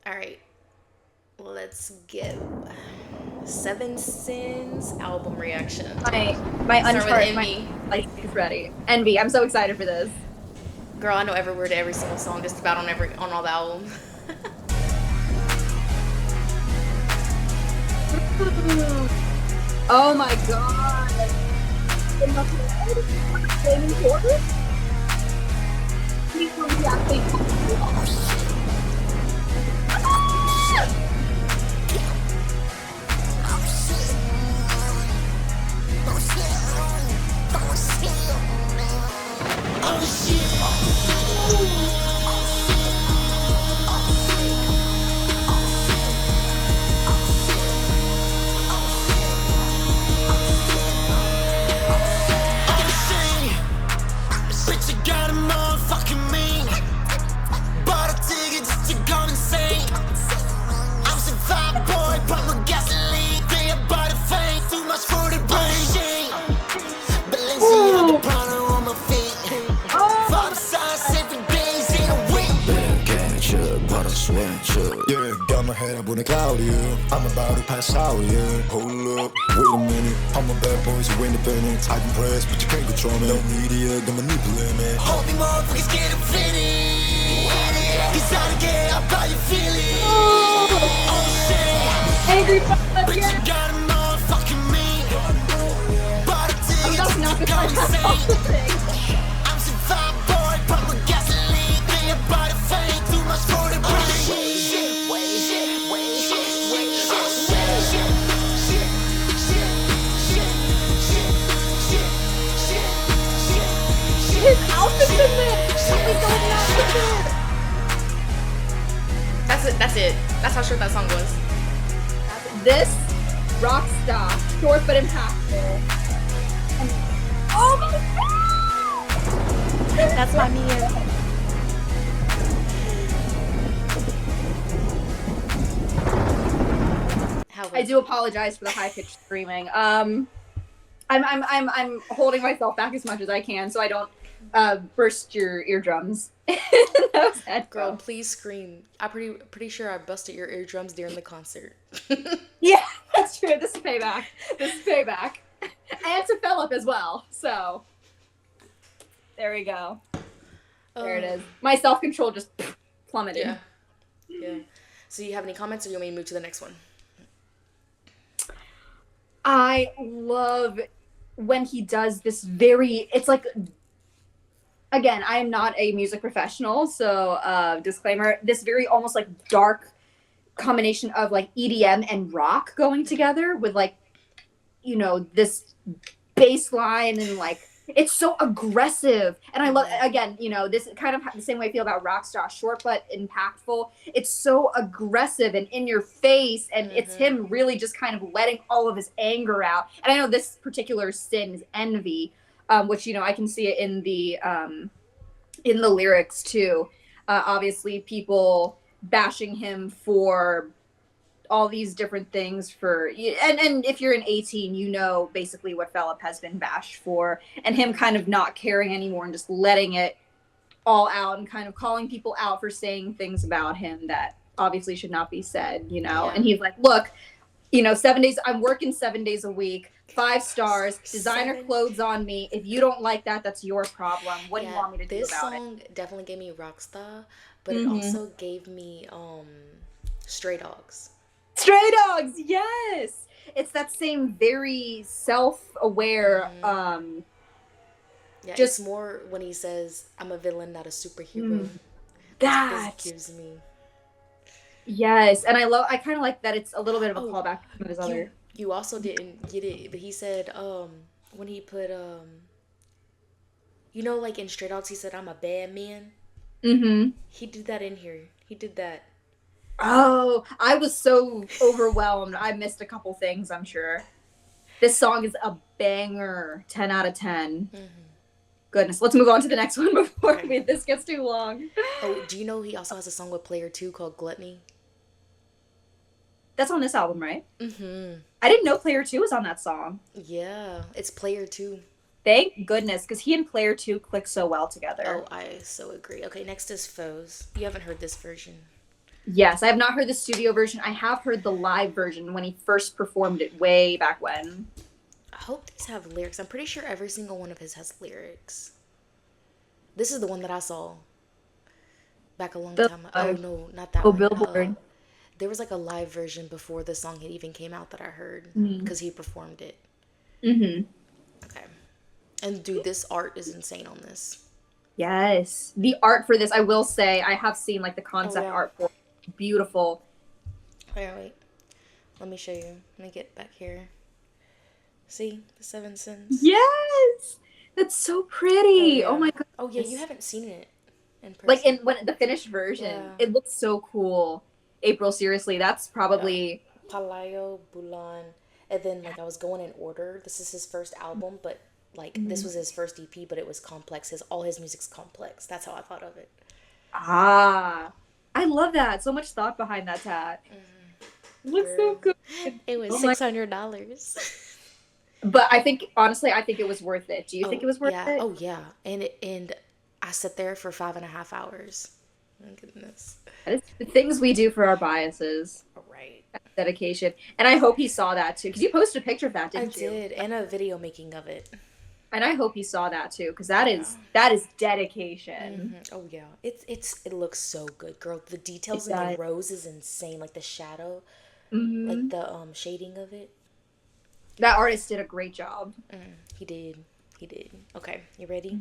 All right, let's get Seven Sins album reaction. My Start with my Envy. like is ready. Envy. I'm so excited for this. Girl, I know every word to every single song, just about on all the albums. Oh my god. In the flaming chorus? He's from the actually. Yeah, got my head up on the cloud, yeah. I'm about to pass out, yeah. Hold up, wait a minute. I'm a bad boy, so independent. I can press, but you can't control me. No media, don't manipulate me. Hold me, motherfuckers, get offended. Cause I don't care how you feeling. Oh shit. Angry But Bud, you yeah. got a motherfucking me. But I I'm think about to it's knock just this gonna right off the say. thing. I'm some fine boy, pump my gasoline. Think about the fame, too much for the brain. His outfit's in this. Oh my god, the outfit's That's it. That's it. That's how short that song was. in. This rock star, short but impactful. And, oh my god! That's my Mia. How I do apologize for the high pitched screaming. I'm holding myself back as much as I can so I don't burst your eardrums. Those Girl, headphones. please scream. I'm pretty sure I busted your eardrums during the concert. Yeah, that's true. This is payback. This is payback. And to Felip as well. So there we go. There it is. My self control just plummeted. Yeah. Yeah. So you have any comments, or you want me to move to the next one? I love when he does this very, it's like, again, I am not a music professional, so disclaimer, this very almost like dark combination of like EDM and rock going together with like, you know, this bass line and like, it's so aggressive. And I love, again, you know, this kind of the same way I feel about Rockstar, short but impactful. It's so aggressive and in your face. And it's him really just kind of letting all of his anger out. And I know this particular sin is envy, which, you know, I can see it in the lyrics too. Obviously, people bashing him for all these different things for and if you're an 18 you know basically what Felip has been bashed for and him kind of not caring anymore and just letting it all out and kind of calling people out for saying things about him that obviously should not be said, you know. And he's like, look, you know, 7 days, I'm working 7 days a week, 5 stars, designer clothes on me. If you don't like that, that's your problem. What do you want me to do This about song it? definitely gave me Rockstar, but it also gave me Stray Dogs. Stray Dogs, yes. It's that same very self-aware. Yeah, Just it's more when he says, "I'm a villain, not a superhero." that. This gives me. Yes, and I kind of like that. It's a little bit of a Oh, callback to some of his other. You also didn't get it, but he said when he put you know, like in Stray Dogs, he said, "I'm a bad man." He did that in here. He did that. Oh, I was so overwhelmed. I missed a couple things, I'm sure. This song is a banger. 10 out of 10. Goodness, let's move on to the next one before this gets too long. Oh, do you know he also has a song with Player 2 called Gluttony? That's on this album, right? I didn't know Player 2 was on that song. Yeah, it's Player 2. Thank goodness, because he and Player 2 click so well together. Oh, I so agree. Okay, next is Foes. You haven't heard this version. Yes, I have not heard the studio version. I have heard the live version when he first performed it way back when. I hope these have lyrics. I'm pretty sure every single one of his has lyrics. This is the one that I saw back a long time ago. Oh, no, not that one. Billboard. There was like a live version before the song had even came out that I heard because he performed it. Okay. And dude, this art is insane on this. Yes. The art for this, I will say, I have seen like the concept art for it. Beautiful. Wait. Let me show you. Let me get back here. See? The 7 Sins? Yes! That's so pretty. Oh my god. Oh yeah, you haven't seen it in person. Like when the finished version. It looks so cool. April, seriously, that's probably Palayo, Bulan, and then like I was going in order. This is his first album, but like this was his first EP, but it was complex. All his music's complex. That's how I thought of it. Ah, I love that. So much thought behind that tat. It looks so good. It was $600. But I think honestly, I think it was worth it. Do you think it was worth it? Oh yeah, and I sat there for 5.5 hours. My goodness. That is the things we do for our biases. Right. That's dedication. And I hope he saw that too. Because you posted a picture of that, didn't you? I did. And a video making of it. And I hope he saw that too. Because that is dedication. Oh yeah. It looks so good, girl. The details in the rose is insane. Like the shadow. Like the shading of it. That artist did a great job. He did. Okay, you ready?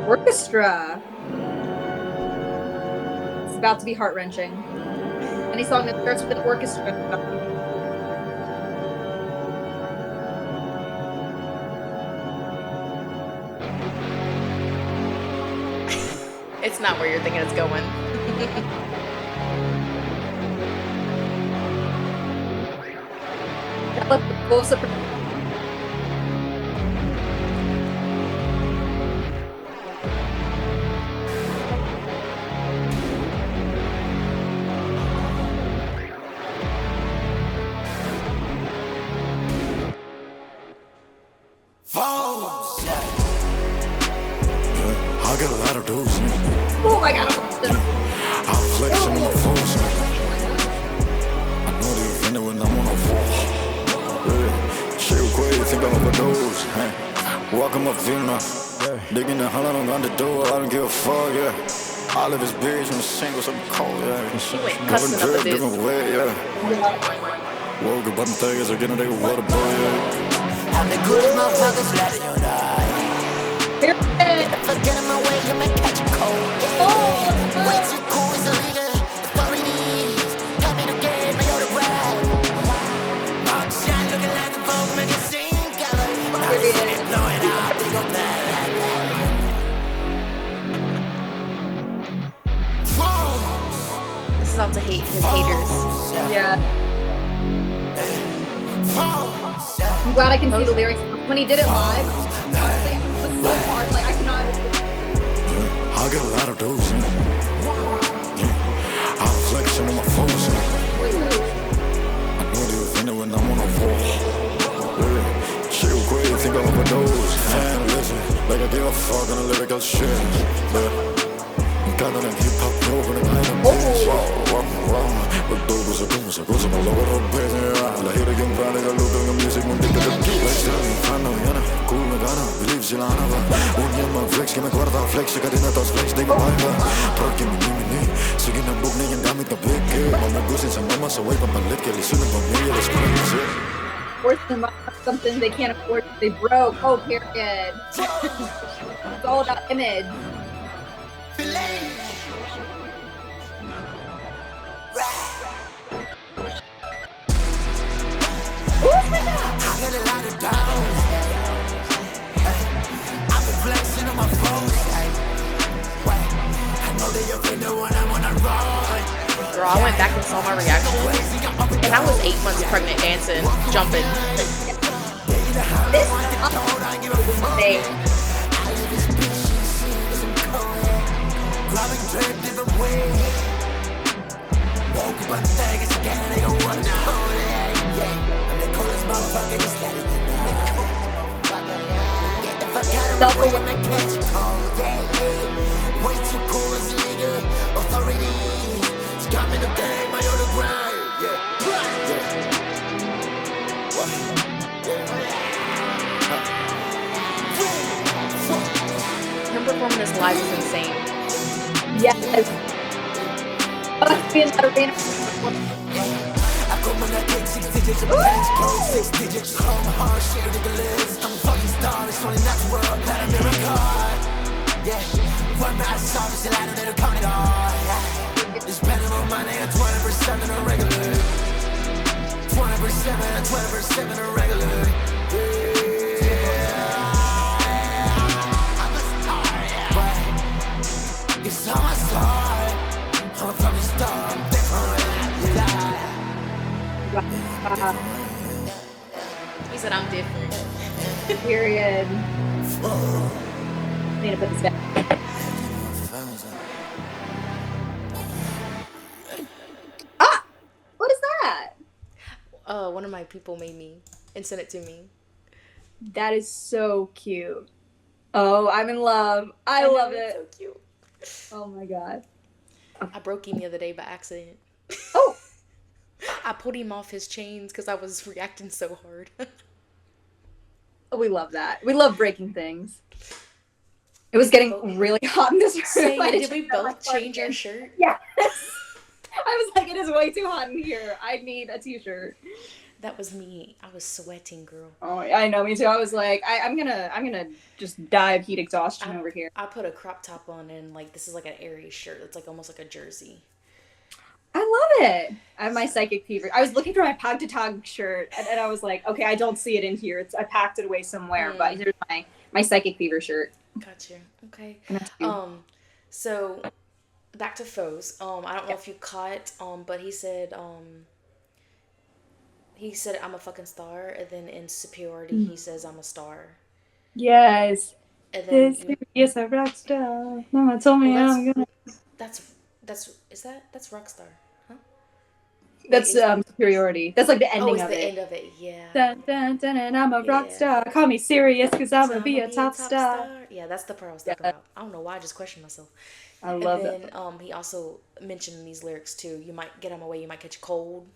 Orchestra. It's about to be heart-wrenching. Any song that starts with an orchestra. It's not where you're thinking it's going. I got a lot of those. Oh my god. I'm flexing on my phones. I know the offender when I'm on a wall. Chill quick, think I'm overdose. Walking my feet now. Digging the hell on the door, I don't give a fuck, yeah. I live this bitch on the single, something cold, yeah. She went cussing up a bit. Different way, yeah. Woke up on things, I get a nigga water boy, yeah. I'm the coolest motherfuckers letting you know. Forget my way, you may catch a cold. Way too cool, it's illegal. It's what we need. Come in again, may the ride. Rock shine, looking like a Vogue magazine cover. Now this shit blowing up, we gon' play. This is all to hate his haters. Yeah. I'm glad I can see the lyrics. When he did it live, honestly, it was so hard. Like, I cannot. I got a lot of those. I'm flexing on my phones. I know the offender when I'm on a wall. Chill quick, think I'm overdose. Man, listen, like I give a fuck on the lyrical shit. Cada en hip hop, no, when I'm in a bitch. But those was a goose, my lower up, baby. La hira yung brand, I look at the music, when they get the beat. Like, tell me, I know, yana, cool, me gana, believe sila na ba. Unya ma flex, que me guarda flex, ka din na tos flex, di ko baiba. Porque mi, sige na book na yung gamit na big, mamagusin sa mama, sa way pampalit, kaya lisun ng pamilya, let's go, let's go. Force them up something they can't afford, they broke. Oh, period. It's all about image. I got a lot of dollars. I've been flexing on my phone. I know that you're in the one I'm on a roll. Girl, I went back and saw my reaction, and I was 8 months pregnant, dancing, jumping. This thing. Get the fuck out of Self-aware. when I catch a call, yeah, yeah. Way too cool as a nigga. Authority. She got me the game, I on the grind. Yeah. What? Him performing this live is insane. Yes. Let's be in that arena. I go when I get 6 digits of change code, 6 digits. Home hard, shit ridiculous. I'm a fucking star, it's only natural, not a miracle. Yeah, one man song is a line that will count it all. Yeah, it's better on my name, 20% on regular. 20% on regular. Yeah, I'm a star, yeah. But it's all my star. I'm a fucking star, I'm different. He said I'm different. Period. Need to put this down. Ah! What is that? One of my people made me and sent it to me. That is so cute. Oh, I'm in love. I love know, it. it's so cute. Oh my god. I broke him the other day by accident. Oh! I pulled him off his chains because I was reacting so hard. We love that. We love breaking things. It was getting really hot in this room. Say, I did just we got my both plug change in. our shirt? Yes. I was like, it is way too hot in here. I need a t-shirt. That was me. I was sweating, girl. Oh, I know, me too. I was like, I'm gonna just die of heat exhaustion over here. I put a crop top on and like this is like an airy shirt. It's like almost like a jersey. I love it. I have my psychic fever. I was looking for my Pagtatag shirt and I was like, okay, I don't see it in here. I packed it away somewhere, but here's my psychic fever shirt. Gotcha. Okay. That's cute. So back to foes. I don't know if you caught, but he said I'm a fucking star, and then in superiority he says I'm a star. Yes. And then Yes, a rock star. Mama told me I'm gonna. that's Rockstar, huh? That's superiority. That's like the ending Oh, it's of the it. end of it, yeah. Dun, dun, dun, and I'm a rock Yeah. star. Call me serious, cause I'm So gonna be a top star. Yeah, that's the part I was talking about. I don't know why I just questioned myself. I love and it. then he also mentioned in these lyrics too, you might get on my way, you might catch a cold.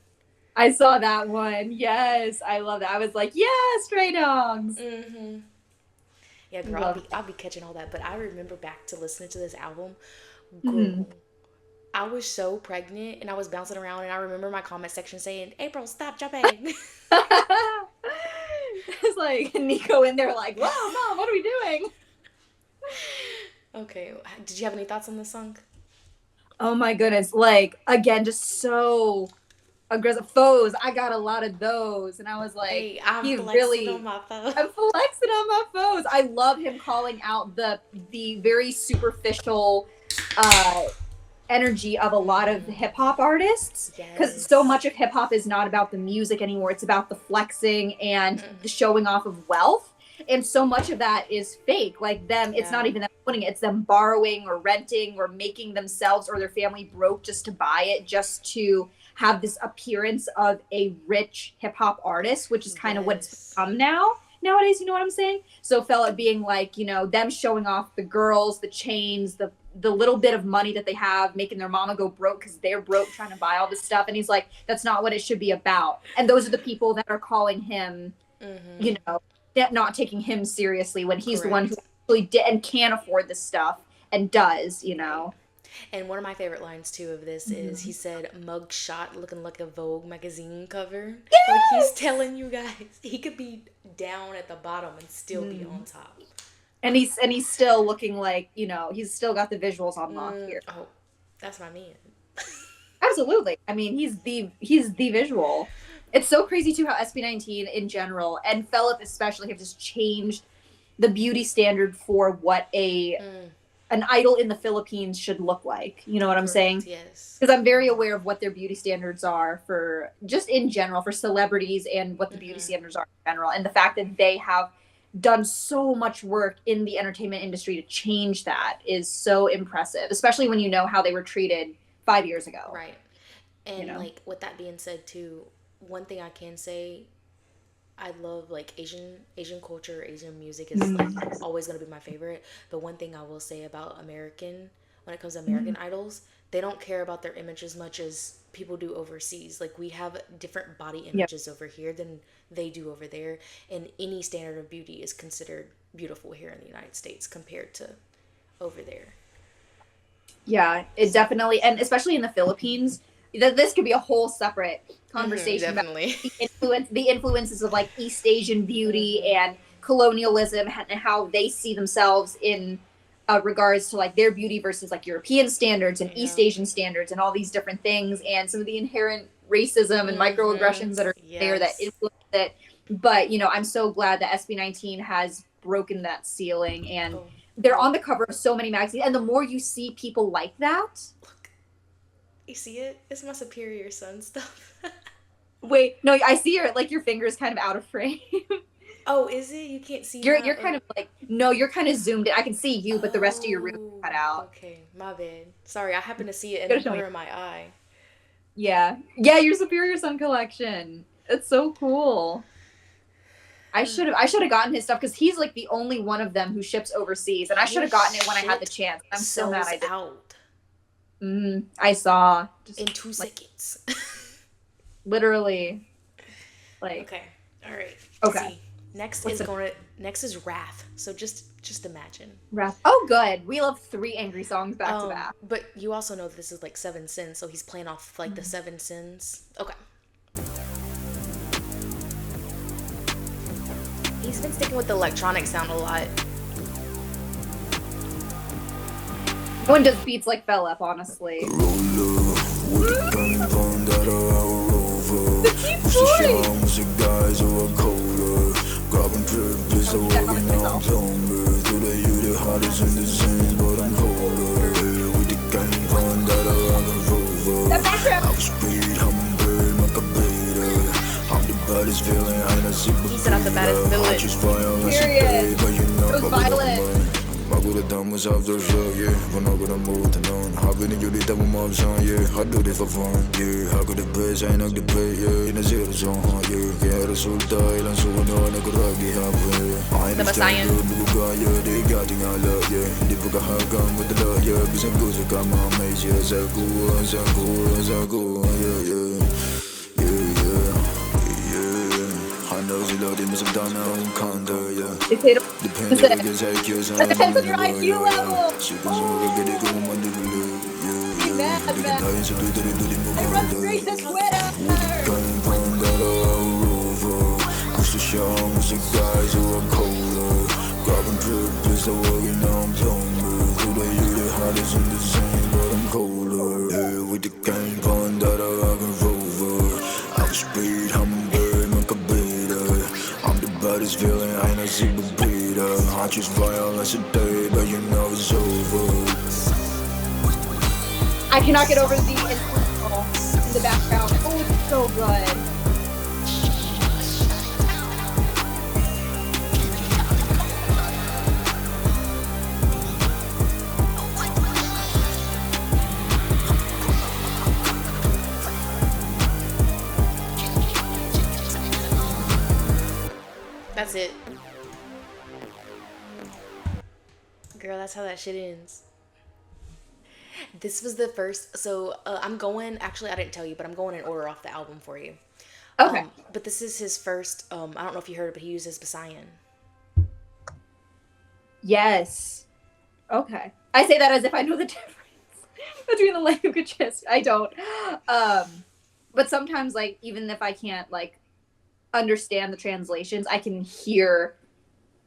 I saw that one. Yes, I love that. I was like, yeah, Stray Dogs. Mm-hmm. Yeah, girl, I'll be catching all that. But I remember back to listening to this album. Girl, I was so pregnant and I was bouncing around and I remember my comment section saying, April, stop jumping. It's like Nico in there like, whoa, Mom, what are we doing? Okay, did you have any thoughts on this song? Oh my goodness. Like, again, just so aggressive. Foes, I got a lot of those. And I was like, Hey, I'm he flexing really... on my phone. I'm flexing on my foes. I love him calling out the very superficial energy of a lot of hip hop artists, because so much of hip hop is not about the music anymore. It's about the flexing and the showing off of wealth, and so much of that is fake. Like them, it's not even them putting it; it's them borrowing or renting or making themselves or their family broke just to buy it, just to have this appearance of a rich hip hop artist, which is kind of what it's become nowadays. You know what I'm saying? So Felip being like, you know, them showing off the girls, the chains, the little bit of money that they have, making their mama go broke because they're broke trying to buy all this stuff. And he's like, that's not what it should be about. And those are the people that are calling him, you know, not taking him seriously when he's the one who actually did and can afford this stuff and does, you know. And one of my favorite lines too of this is he said, mug shot looking like a Vogue magazine cover. Yes! Like he's telling you guys he could be down at the bottom and still be on top. And he's still looking like, you know, he's still got the visuals on lock here. Oh, that's my man. Absolutely. I mean, he's the visual. It's so crazy too how SB19 in general and Felip especially have just changed the beauty standard for what an idol in the Philippines should look like. You know what I'm saying? Yes. Because I'm very aware of what their beauty standards are for just in general for celebrities and what the beauty standards are in general, and the fact that they have done so much work in the entertainment industry to change that is so impressive, especially when you know how they were treated 5 years ago. Right. And you know? like with that being said too, one thing I can say, I love like Asian culture, Asian music is like always gonna be my favorite. But one thing I will say about American, when it comes to American idols, they don't care about their image as much as people do overseas. Like we have different body Yep. images over here than they do over there, and any standard of beauty is considered beautiful here in the United States compared to over there. Yeah, it definitely, and especially in the Philippines, this could be a whole separate conversation about Definitely. the influences of like East Asian beauty and colonialism and how they see themselves in regards to like their beauty versus like European standards and East Yeah. Asian standards and all these different things and some of the inherent racism and microaggressions that are there that Yes. influence it. But I'm so glad that SB19 has broken that ceiling and Oh, they're on the cover of so many magazines. And the more you see people like that, look. You see it? It's my superior son stuff. wait, no, I see your fingers kind of out of frame. Oh, is it? You can't see You're my, kind of like no, you're kind of zoomed in. I can see you, but the rest of your room is cut out. Okay, my bad. Sorry, I happen to see it in Gotta the show me. corner of my eye. Yeah, your Superior Sun collection. It's so cool. I should have gotten his stuff because he's like the only one of them who ships overseas, and I should have gotten it when I had the chance. I'm so mad I Sells didn't. out I saw just in 2 like, seconds. literally. Like Okay. All right. Okay. See, next What's next is Wrath. So just imagine. Wrath. Oh, good. We love 3 angry songs back to back. But you also know this is like 7 sins, so he's playing off like the 7 sins. Okay. He's been sticking with the electronic sound a lot. No one does beats like Felip, honestly. That background. He said I'm the baddest villain. Period. It was violent. Maguladam was out the show, yeah. When I got a move to none, how can you do that with my son, yeah? I do this for fun, yeah. How could the best, I know the play, yeah. In a 0 zone, yeah. Kaya resulta, ilang sumunod na kuragi hapon, yeah. I The Messiah. buga, yeah. They got in a lot, yeah. Di pa kahagang with the lot, yeah. Bisang ko sa kama, may siya sa kuha, yeah, yeah. It depends on your IQ level. Be mad, man. I run straight to Feeling I ain't a super beater. I choose violence today, but you know it's over. I cannot get over the instrumental in the background. Oh, it's so good. That's it. Girl, that's how that shit ends. This was the first. So I'm going. Actually, I didn't tell you, but I'm going in order off the album for you. Okay. But this is his first. I don't know if you heard it, but he uses Basayan. Yes. Okay. I say that as if I know the difference between the languages. I don't. But sometimes, like, even if I can't, like, understand the translations, I can hear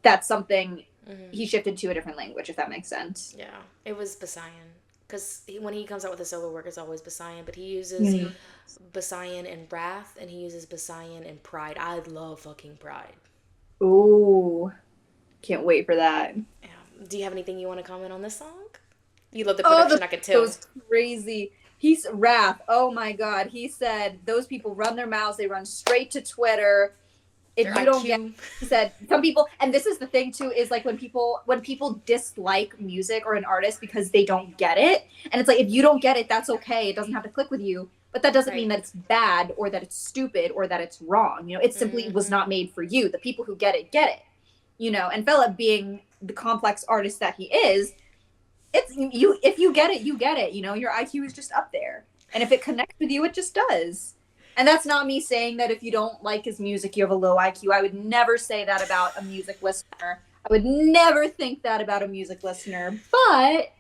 that's something he shifted to a different language, if that makes sense. Yeah, it was Basayan. Because when he comes out with a solo work, it's always Basayan. But he uses Basayan in Wrath, and he uses Basayan in Pride. I love fucking Pride. Ooh. Can't wait for that. Yeah. Do you have anything you want to comment on this song? You love the production, I could tell. It was crazy. He's Wrath. Oh my God. He said those people run their mouths. They run straight to Twitter. If Their you don't IQ. get, he said some people, and this is the thing too, is like when people dislike music or an artist because they don't get it, and it's like if you don't get it, that's okay. It doesn't have to click with you. but that doesn't mean Right. that it's bad or that it's stupid or that it's wrong. You know, it simply was not made for you. The people who get it. You know, and Felip, being the complex artist that he is, it's you. If you get it, you get it. You know, your IQ is just up there, and if it connects with you, it just does. And that's not me saying that if you don't like his music, you have a low IQ. I would never say that about a music listener. I would never think that about a music listener. But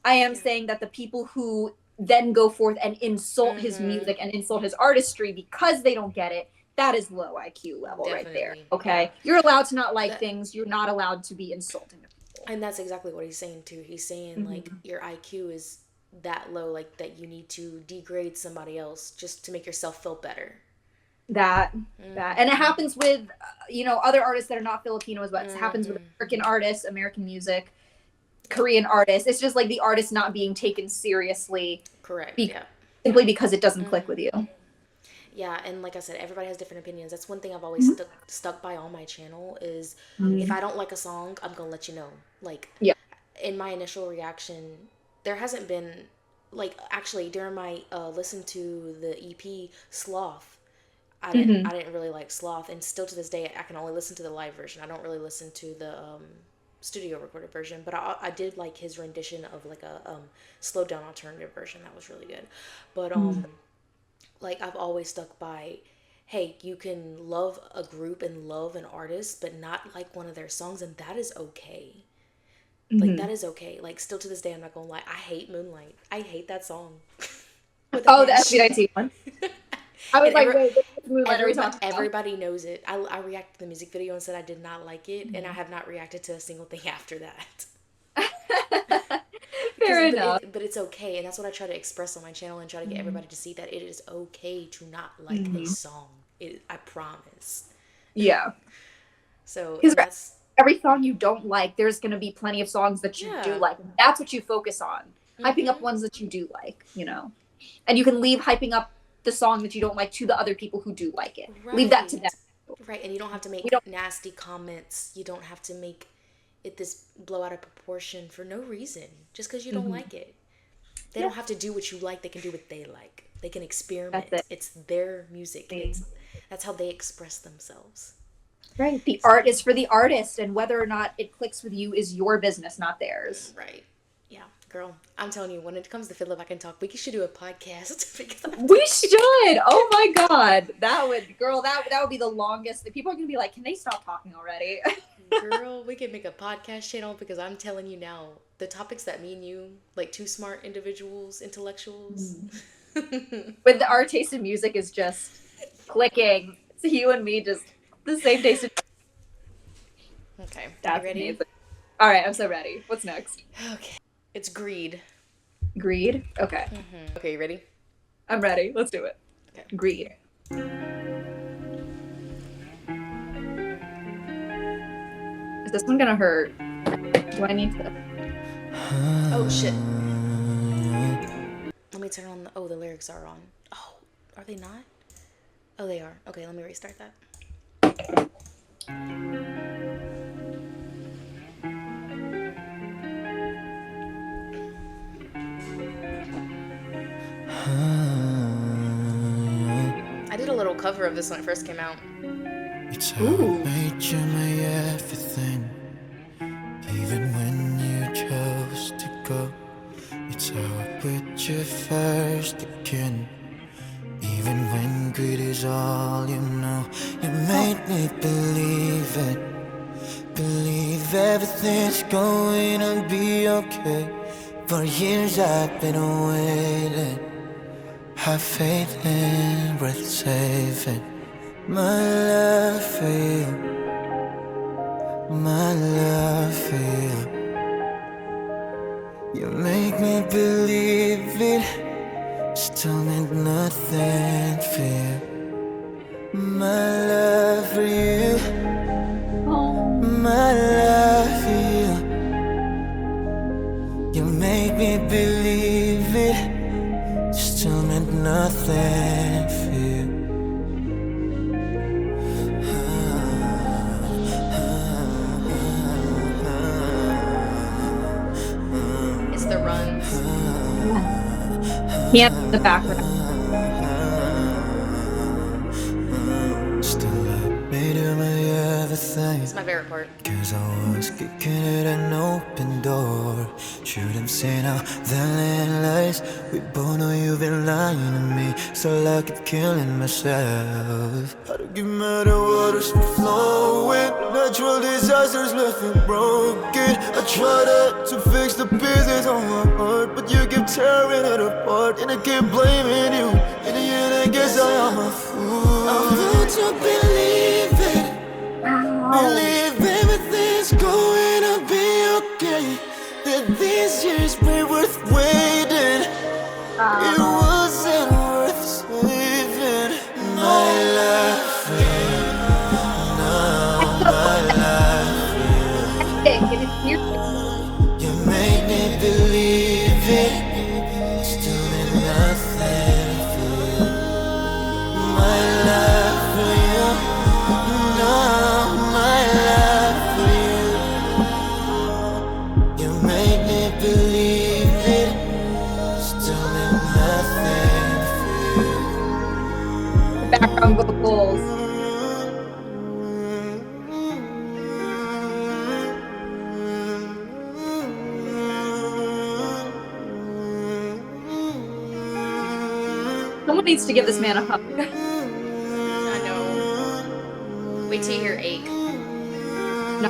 I am saying that the people who then go forth and insult his music and insult his artistry because they don't get it, that is low IQ level right there. Definitely. Okay. Yeah. You're allowed to not like things. You're not allowed to be insulting to people. And that's exactly what he's saying too. He's saying like your IQ is that low, like that you need to degrade somebody else just to make yourself feel better. That and it happens with other artists that are not Filipino as well. It happens with American artists, American music, Korean artists. It's just like the artist not being taken seriously. Correct. Simply because it doesn't click with you. Yeah, and like I said, everybody has different opinions. That's one thing I've always stuck by on my channel is if I don't like a song, I'm gonna let you know. Like, in my initial reaction, there hasn't been, like, actually during my listen to the EP Sloth, I didn't really like Sloth, and still to this day I can only listen to the live version. I don't really listen to the studio recorded version, but I did like his rendition of like a slowed down alternative version. That was really good. But like I've always stuck by, hey, you can love a group and love an artist but not like one of their songs, and that is okay. Like that is okay. Like still to this day I'm not gonna lie, I hate Moonlight. I hate that song. Oh, the SBIT one. I was like, wait, Moonlight, everybody knows it. I reacted to the music video and said I did not like it, and I have not reacted to a single thing after that. Fair enough. But it's okay, and that's what I try to express on my channel and try to get everybody to see that it is okay to not like a song. I promise. Yeah. So that's every song you don't like, there's going to be plenty of songs that you do like. That's what you focus on. Hyping up ones that you do like, you know. And you can leave hyping up the song that you don't like to the other people who do like it. Right. Leave that to them. Right, and you don't have to make nasty comments. You don't have to make it this blow out of proportion for no reason, just because you don't like it. They don't have to do what you like. They can do what they like. They can experiment. It's their music. That's how they express themselves. Right. The art is for the artist, and whether or not it clicks with you is your business, not theirs. Right. Yeah, girl. I'm telling you, when it comes to Felip, I can talk. We should do a podcast. We should. Oh my God, that would be the longest. People are gonna be like, can they stop talking already? Girl, we could make a podcast channel, because I'm telling you now, the topics that me and you, like two smart individuals, intellectuals. With our taste in music is just clicking. It's you and me, just the same taste. Okay, that's you ready? Amazing. All right, I'm so ready. What's next? Okay, it's greed. Greed? Okay. Okay, you ready? I'm ready. Let's do it. Okay. Greed. Is this one gonna hurt? Do I need to? Oh shit. Let me turn on the lyrics are on. Oh, are they not? Oh, they are. Okay, let me restart that. I did a little cover of this when it first came out. It's how I made you my everything, even when you chose to go. It's how I put you first again, even when greed is all you know. You made me believe it, believe everything's going to be okay. For years I've been waiting, have faith in worth saving. My love for you, my love for you. You make me believe it, still meant nothing for you. My love for you, my love for you. You make me believe it, still meant nothing for you. It's the runs. Yeah, the background. nothing. It's my favorite part. Cause I was kicking it an open door. Should've seen how then lies. We both know you've been lying to me, so I keep killing myself. I don't get mad at waters flowing. Natural disasters left me broken. I try to fix the pieces on my heart, but you keep tearing it apart, and I keep blaming you. In the end, I guess I am a fool. I want to believe it. Believe everything's going to be okay. That these years were worth waiting. It wasn't worth saving my life for you. No, my life for you. You made me believe it. Still did nothing for you. My life for you. No, my life for you. You made me believe it. Still did nothing for you. Background vocals. Someone needs to give this man a hug. I know. Wait till you hear Ache. No,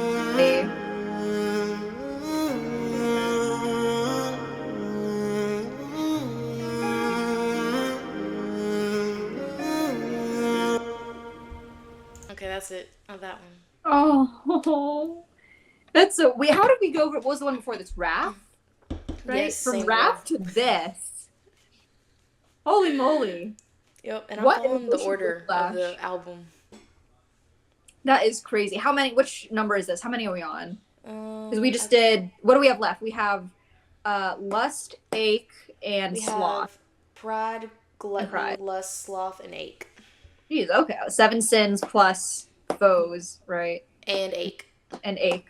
Okay, that's it of that one. oh, that's so. Wait, how did we go? What was the one before this? Raft, right? Yes, From same Raft to this. Holy moly! Yep, and What I'm following the emotional order of flash. the album. That is crazy. How many? Which number is this? How many are we on? Because we just I- did. What do we have left? We have Lust, Ache, and we Sloth. have Pride, Gluttony, Pride. Lust, Sloth, and Ache. Jeez, okay. 7 sins plus foes, right? And Ache. And Ache.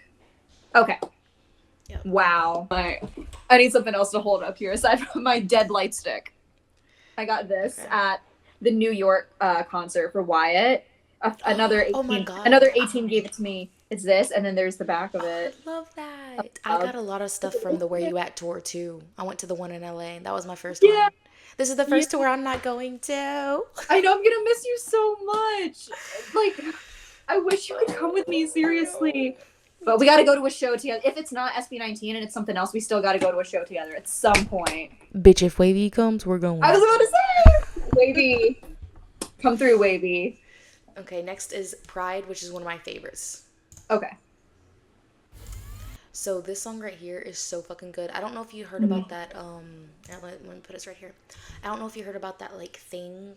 Okay. Yep. Wow. I need something else to hold up here aside from my dead light stick. I got this Okay. at the New York concert for Wyatt. Another 18, Oh my God. Another 18 gave it to me. It's this, and then there's the back of it. I love that. I got a lot of stuff from the Where You At tour too. I went to the one in LA. That was my first Yeah. one. This is the first tour I'm not going to. I know I'm gonna miss you so much. Like, I wish you could come with me, seriously. But we gotta go to a show together. If it's not SB19 and it's something else, we still gotta go to a show together at some point. Bitch, if Wavy comes, we're going. I was about to say, Wavy, come through, Wavy. Okay, next is Pride, which is one of my favorites. Okay. So this song right here is so fucking good. I don't know if you heard about that. Let me put this right here. I don't know if you heard about that like thing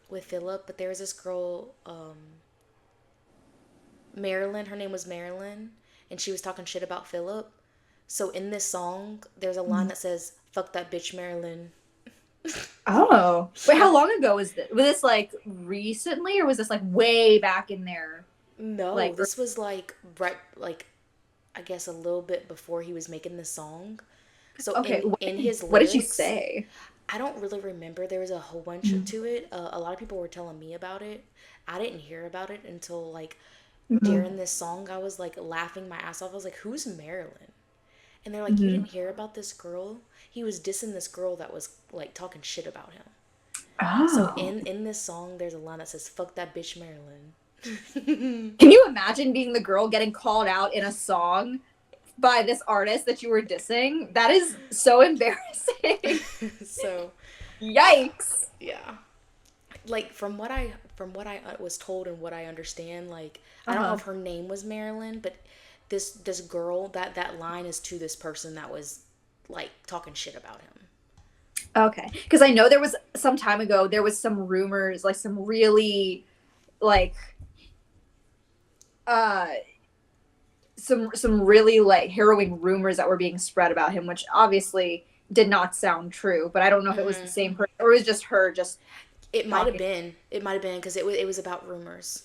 with Philip, but there was this girl, Marilyn. Her name was Marilyn, and she was talking shit about Philip. So in this song, there's a line that says "Fuck that bitch, Marilyn." Oh. Wait, how long ago was this? Was this like recently, or was this like way back in there? No, Like- this was like right, like I guess a little bit before he was making this song. So Okay. in his lyrics, what did she say? I don't really remember. There was a whole bunch to it. A lot of people were telling me about it. I didn't hear about it until like during this song. I was like laughing my ass off. I was like, "Who's Marilyn?" And they're like, "You didn't hear about this girl? He was dissing this girl that was like talking shit about him." Oh. So in this song, there's a line that says "Fuck that bitch, Marilyn." Can you imagine being the girl getting called out in a song by this artist that you were dissing? That is so embarrassing. So Yikes. yeah, like from what I was told and what I understand, like I don't know if her name was Marilyn, but this girl, that line is to this person that was like talking shit about him. Okay. Because I know there was some time ago, there was some rumors, like some really like some really like harrowing rumors that were being spread about him, which obviously did not sound true. But I don't know if it was the same person or it was just her. Just It might have talking. been. It might have been because it was about rumors.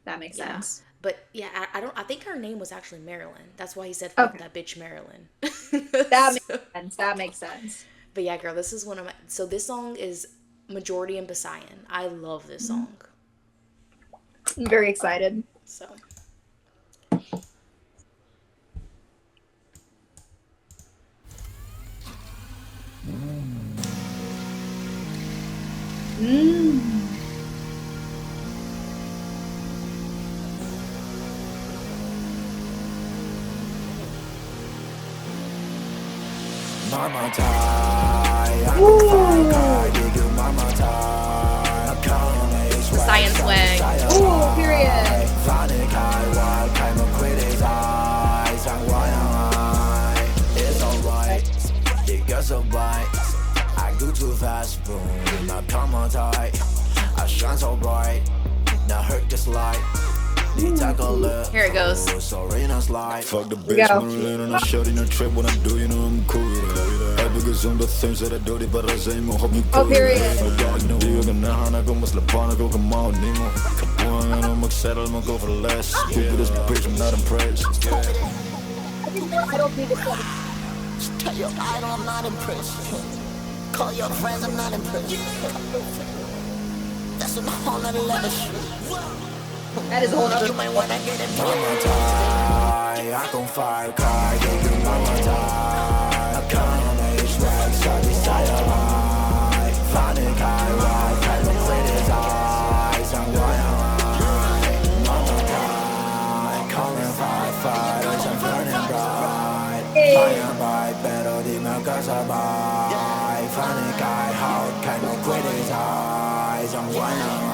that makes Yeah. sense. But yeah, I think her name was actually Marilyn. That's why he said "fuck Okay. that bitch, Marilyn." That makes sense. That makes sense. But yeah, girl, this is one of my. So this song is majority in Basian. I love this song. I'm very excited. So. Mama tie, I can find God, dig you mama tie. I can't Science swag. Ooh, period. Funny guy, wild kind of criticize. And why am I? It's alright, it gets so bright. I go too fast, boom. I come on tight. I shine so bright. Now hurt this light. Here it goes. Fuck the bitch, Marilyn, and I shot in a trip when I do, you know I'm cool with it. I because on the things that I do, but I say more hope you Oh, period. You can know how I go, must lapana go, come on, Nemo. Kapuang, and I'm excited, I'm gonna go for the last. People, this bitch, I'm not impressed. I don't think it's like Tell your idol I'm not impressed. Call your friends, I'm not impressed. That's a whole nother level shit. that is a whole nother. You might wanna get it. Mama tie, I can fire car, yeah, you mama tie. I can't make swag, so I desire high. Funny guy, wild, kind of criticize. And why am I? Mama tie, calling firefighters, I'm burning bright. Fire bright, pero di me kasabay. Funny guy, how kind of criticize. And why am I?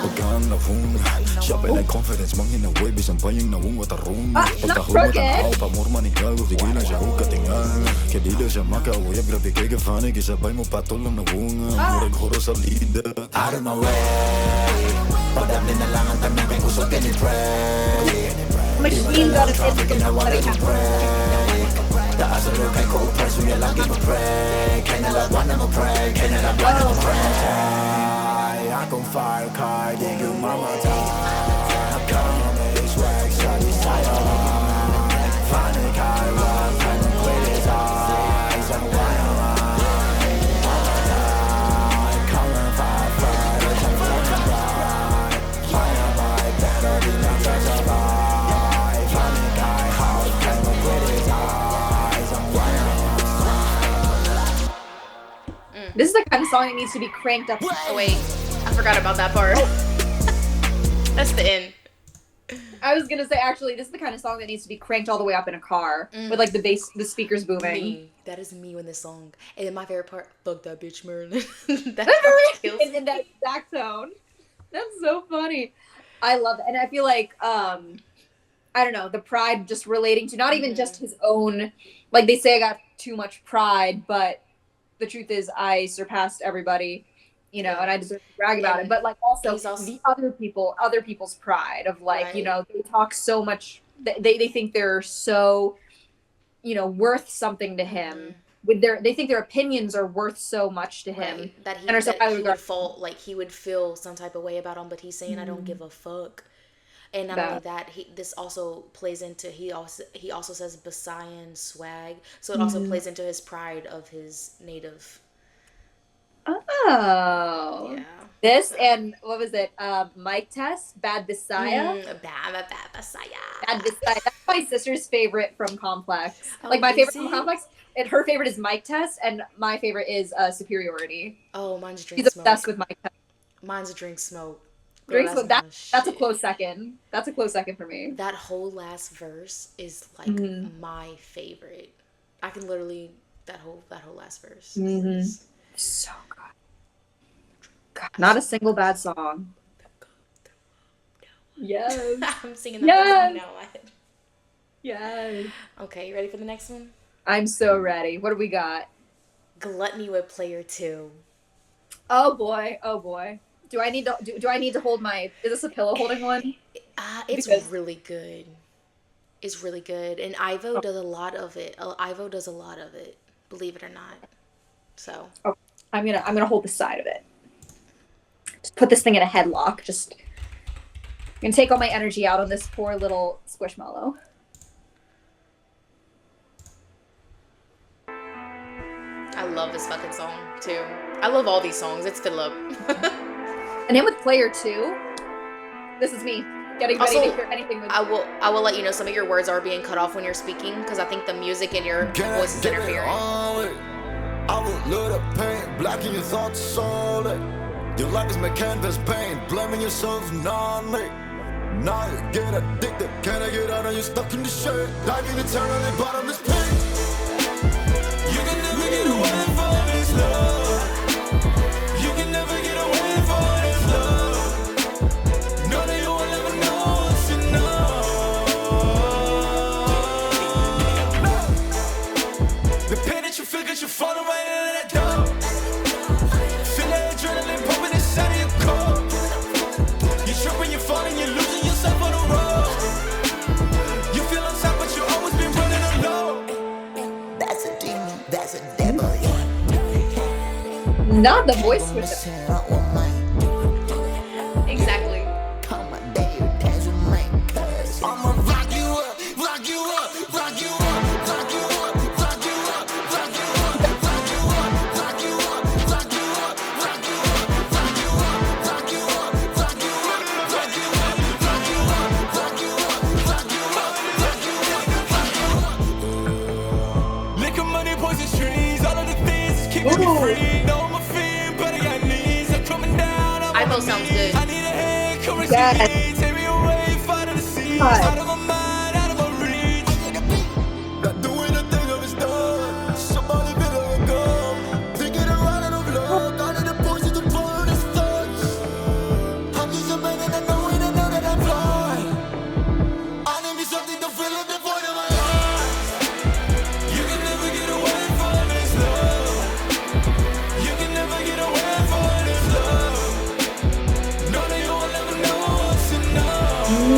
Pagkaan na phone, siya like confidence, mangin na wave, isang payang na wong watarong. Pagkahulma tanaw, pamorma ni gago, tigilan siya kung katingan. Kaya di daw siya makauya, grabe kay kafani, kisabay mo patulong na wong. Murag horo sa lida. Out of my way, pagdami na lang ang tanong kay kusog ka ni pray. Machine gun is in the Taas ang kay cold press, uya lagi mo pray. Kaya nalagwan na mo pray, kaya nalagwan na mo pray. I can fire car, dig you mama tie. I can't make swag, so I desire high. Funny guy, wild, kind of criticize. And why am I? Mama tie, calling firefighters, I'm burning bright. Why am I better than my friends survive? Funny guy, how kind of criticize. And why am I? This is the kind of song that needs to be cranked up. Oh, wait. I forgot about that part. That's the end. I was gonna say, actually, this is the kind of song that needs to be cranked all the way up in a car with like the bass, the speakers booming. Me. That is me when this song. And then my favorite part, fuck that bitch, Marilyn. That part kills in that exact tone. That's so funny. I love it, and I feel like I don't know, the pride just relating to not even just his own. Like they say, I got too much pride, but the truth is, I surpassed everybody. You know, and I deserve to brag about it. But like also the other people's pride of like, right. You know, they talk so much. They think they're so, you know, worth something to him. With they think their opinions are worth so much to him. Right. That he would fall, like he would feel some type of way about him, but he's saying I don't give a fuck. And not only that, this also plays into he also says Basayan swag, so it also plays into his pride of his native. Oh. Yeah. This and what was it? Mic Test, Bad Bisaya. Bad Bisaya. Bad Bisaya. That's my sister's favorite from Complex. Like my favorite from Complex. And her favorite is Mic Test, and my favorite is Superiority. Oh, mine's Drink She's Smoke. Obsessed with Mic Test. Mine's Drink Smoke. Drink Smoke. That's a close second. That's a close second for me. That whole last verse is like my favorite. I can literally that whole last verse. So good. God, not a single bad song. Yes. I'm singing that song now. Yes. Okay, you ready for the next one? I'm so ready. What do we got? Gluttony with Player 2. Oh boy. Oh boy. Do I need to hold my? Is this a pillow holding one? It's really good. It's really good, and Ivo does a lot of it. Ivo does a lot of it. Believe it or not. So. Oh, I'm gonna hold the side of it. Just put this thing in a headlock. Just. I'm gonna take all my energy out on this poor little squishmallow. I love this fucking song too. I love all these songs. It's Felip. And then with Player 2, This is me getting ready Also, to hear anything with I will let you know some of your words are being cut off when you're speaking because I think the music in your voice is interfering. I would love the pain, blocking your thoughts solid. Your life is my canvas paint, blaming yourself, not me. Now you get addicted, can't I get out of you stuck in the shade? Diving eternally bottomless pit. You can never get away from this love. You can never get away from this love. No, that you will never know what's enough. The pain that you feel, cause you're falling right into that door. Feel that adrenaline pumping inside of your core. You're tripping, you're falling, you're losing yourself on the road. You feel on top, but you always been running alone. That's a demon, that's a devil, yeah. not the voice with it. Exactly. Come on, baby, dance with me, cause I'ma rock you up, rock you up, rock you up, rock you up, rock you up, rock you up, rock you up, rock you up, rock you up, rock you up, rock you up, rock you up, rock you up, rock you up, rock you up, rock you up, rock you up, rock you up. Liquor, money, poison trees, all of the things is keeping me free. No, my feet, but I got knees. I'm coming down. iPhone sounds good. I need a hand, come receive Yes. me. Take me away, far to the sea. God. Out of my mind, out of my reach. Not doing a thing of its done. Somebody better go. Thinking around out of love. Out of the poison to burn his thoughts. I'm just a man and I know it, I know that I'm blind. I need something to fill up the void of my heart. You can never get away from this love. You can never get away from this love. No, they will never know what's enough.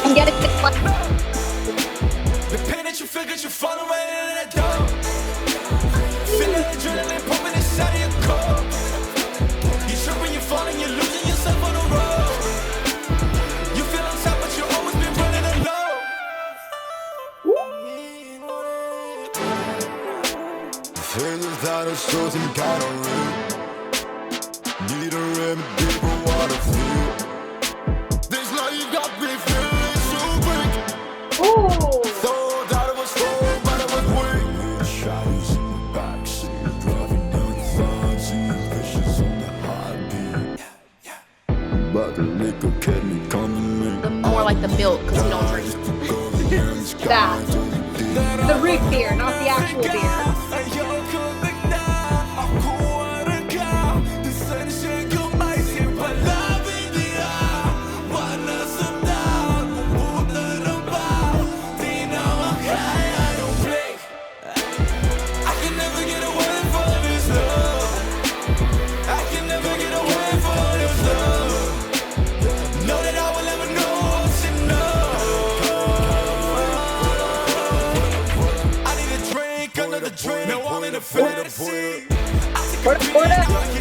I'm getting it. The pain that you feel, cause you're falling right into that door. Feel that adrenaline pumping inside of your core. You're tripping, you're falling, you're losing yourself on the road. You feel on top, but you always been running alone. Feelings that are so some kind of real. Need a remedy for what I feel. This life you got me feeling so weak. Ooh. Thought that I was strong, but I was weak. Shadows in the backseat, driving down the thoughts and visions on the heartbeat. But the liquor kept me coming. The more like the milk, because we don't drink. That. The root beer, not the actual beer.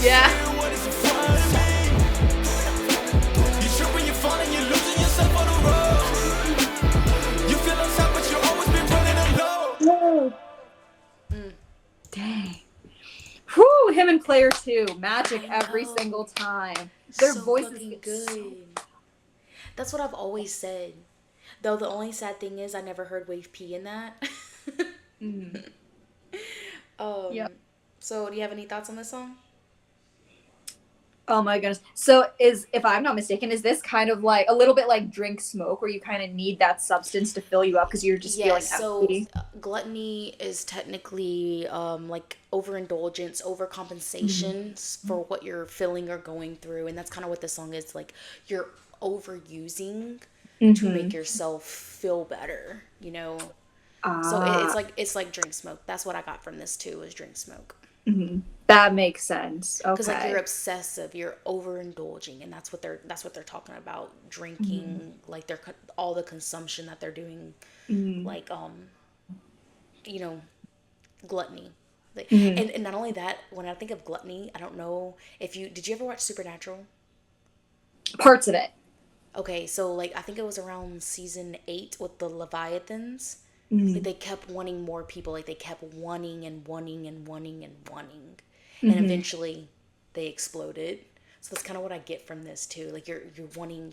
Yeah. Dang. Whew, him and Claire too. Magic every single time. Their So voices fucking get good. so- That's what I've always said. Though the only sad thing is I never heard Wave P in that. Yep. So do you have any thoughts on this song? Oh my goodness. So if I'm not mistaken, is this kind of like a little bit like Drink Smoke, where you kind of need that substance to fill you up because you're just feeling So empty? gluttony is technically like overindulgence, overcompensation for what you're feeling or going through, and that's kind of what this song is. Like you're overusing to make yourself feel better, you know. So it's like Drink Smoke. That's what I got from this too, is Drink Smoke. That makes sense. Because like Okay. you're obsessive, you're overindulging, and that's what they're talking about. Drinking, like they're all the consumption that they're doing, like you know, gluttony. Like, and not only that, when I think of gluttony, I don't know if did you ever watch Supernatural? Parts of it. Okay, so like I think it was around season 8 with the Leviathans. Like they kept wanting more people. Like they kept wanting and wanting and wanting and wanting, and eventually they exploded. So that's kind of what I get from this too. Like you're wanting.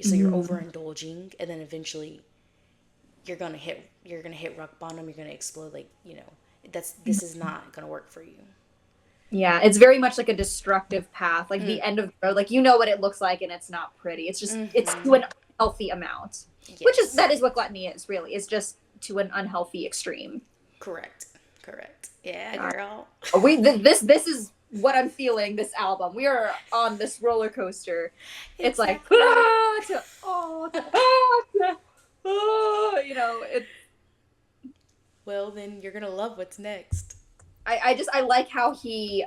So you're overindulging, and then eventually you're gonna hit rock bottom. You're gonna explode. Like this is not gonna work for you. Yeah, it's very much like a destructive path. Like the end of the road, like you know what it looks like, and it's not pretty. It's just it's to an unhealthy amount, which is that is what gluttony is really. It's just to an unhealthy extreme. Correct. Yeah, girl. This is what I'm feeling. This album, we are on this roller coaster. It's like you know. It. Well, then you're gonna love what's next. I like how he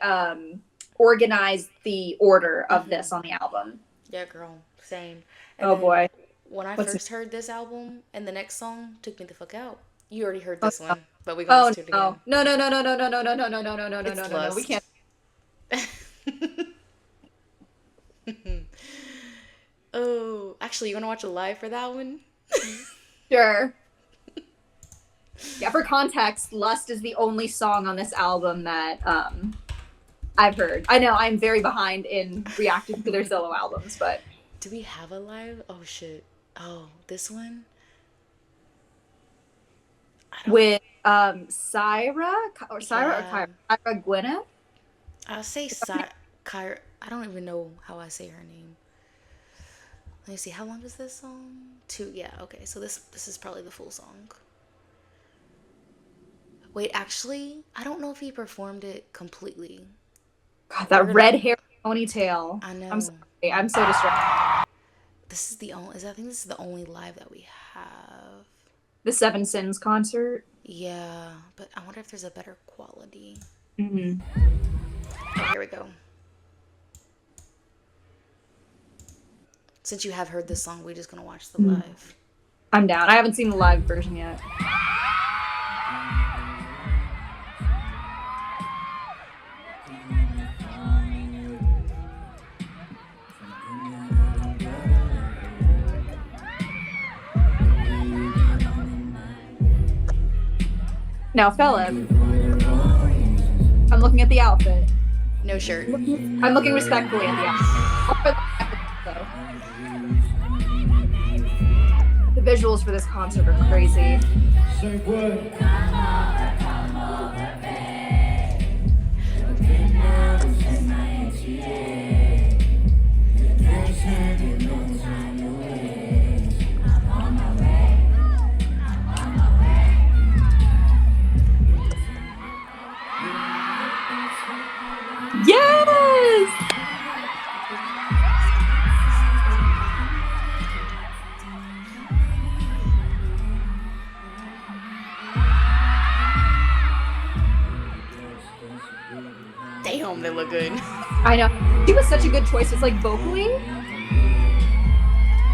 organized the order of this on the album. Yeah, girl, same. And oh boy. When I first heard this album and the next song took me the fuck out. You already heard this one, but we gonna listen to it again. No, we can't. Oh, actually, you wanna watch a live for that one? Sure. Yeah, for context, Lust is the only song on this album that I've heard. I know I'm very behind in reacting to their solo albums, but do we have a live? Oh shit. Oh, this one? With Syra or Kyra Gwyneth? I'll say Kyra. I don't even know how I say her name. Let me see. How long is this song? 2. Yeah. Okay. So this is probably the full song. Wait, actually, I don't know if he performed it completely. God, that red hair ponytail. I know. I'm sorry. I'm so distracted. This is the only. I think this is the only live that we have. The Seven Sins concert. Yeah, but I wonder if there's a better quality. Mm-hmm. Oh, here we go. Since you have heard this song, we're just gonna watch the live. I'm down. I haven't seen the live version yet. Now, Felip, I'm looking at the outfit. No shirt. I'm looking respectfully at the outfit. The visuals for this concert are crazy. Yes! Damn, they look good. I know. She was such a good choice. It's like vocally.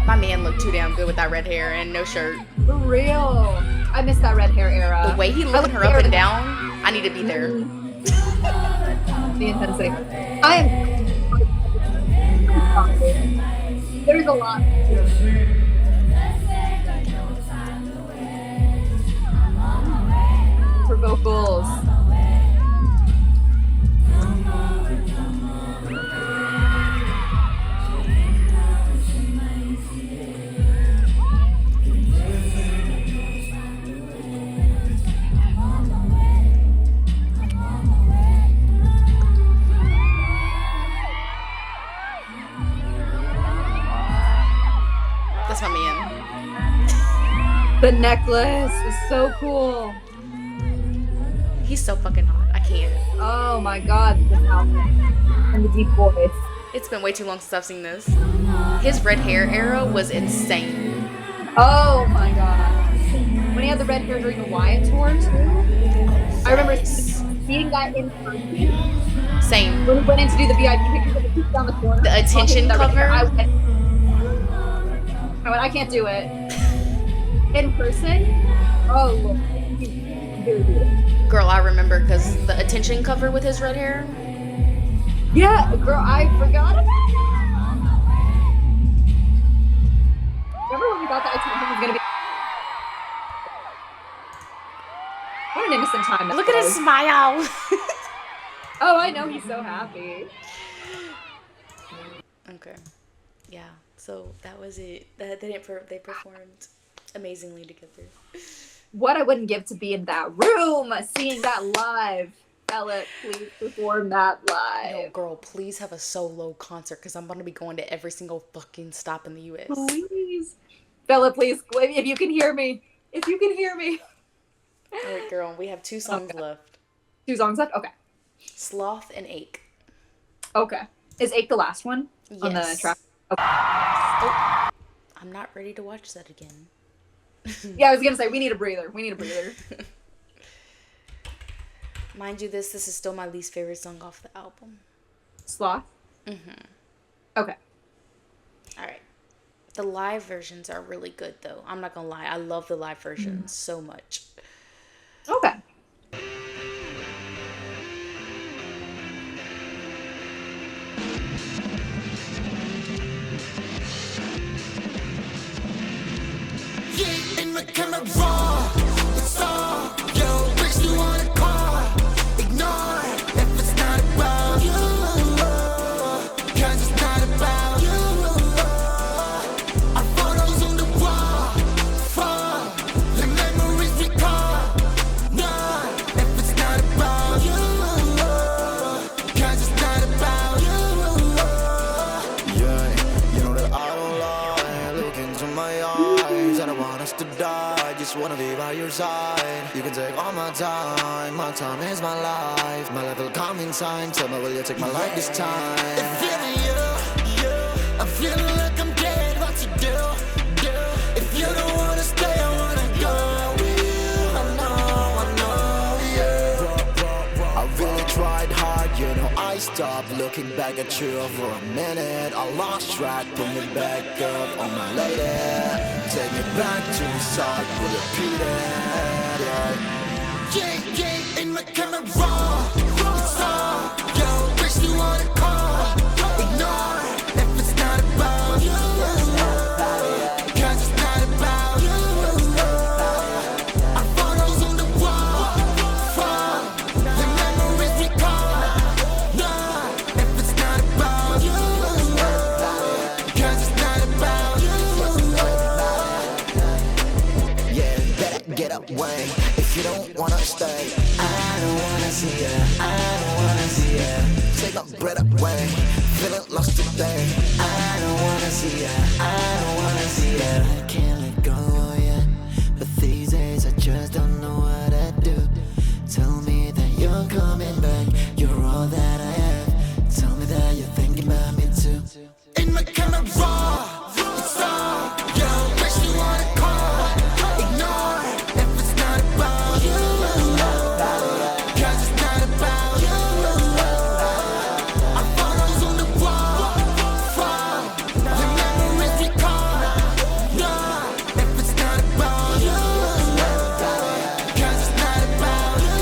My man looked too damn good with that red hair and no shirt. For real. I miss that red hair era. The way he looking her up and down, I need to be there. The intensity. I am. There's a lot. For vocals. That's my man. The necklace is so cool. He's so fucking hot. I can't. Oh my god, this outfit. And the deep voice. It's been way too long since I've seen this. His red hair era was insane. Oh my god. When he had the red hair during the Wyatt tour too. I remember seeing that in person. Same. When we went in to do the VIP pictures of the people down the corner. The attention cover. I went, I can't do it. In person? Oh, look. He's very beautiful. Girl, I remember because the attention cover with his red hair. Yeah, girl, I forgot about it. Remember when we thought that attention was gonna be? What an innocent time. Look at his smile. Oh, I know, he's so happy. Okay. Yeah. So that was it. That they performed amazingly together. What I wouldn't give to be in that room, seeing that live. Felip, please perform that No, live. girl, please have a solo concert because I'm gonna be going to every single fucking stop in the U.S. Please. Felip, please, if you can hear me. If you can hear me. All right, girl. We have 2 songs left. 2 songs left? Okay. Sloth and Ache. Okay. Is 8 the last one on the Yes. track? Okay. Oh, I'm not ready to watch that again. Yeah, I was going to say, we need a breather. We need a breather. Mind you, this is still my least favorite song off the album. Sloth? Mm-hmm. Okay. All right. The live versions are really good, though. I'm not gonna lie. I love the live versions so much. Okay. Yeah, in my camera raw. It's all yo, bitch, you wanna call. Ignore if it's not about you. Cause it's not about you. Our photos on the wall. Fall. The memories recall. No, if it's not about you. Cause it's not about you. Yeah, you know that I don't lie. Look into my eyes. I don't want us to die. Just wanna be by your side. You can take all my time. My time is my life. My life will come in time. Tell me, will you take my life this time? I'm feeling you. I'm feeling like I'm dead. What to do? If you don't wanna stay, I wanna go with you. I know, yeah. I really tried hard, you know I stopped looking back at you for a minute. I lost track, put me back up on my lady. Take me back to the start, we'll repeat it, yeah. Yeah, in my camera raw. It's all yo, bitch, you wanna call. Ignore if it's not about you. Cause it's not about you. Our photos on the wall. Fall. The memories recall. No, if it's not about you. Cause it's not about you. Yeah, better get away if you don't wanna stay. I don't wanna see ya, I don't wanna see ya. Take my breath away, feeling lost today. I don't wanna see ya, I don't wanna see ya. I can't let go yet, but these days I just don't know what I do. Tell me that you're coming back, you're all that I have. Tell me that you're thinking about me too. In my camera raw. It's all yo, bitch, you wanna call. Ignore if it's not about you. Cause it's not about you. Our photos on the wall. Fall. The memories recall. No, if it's not about you. Cause it's not about you.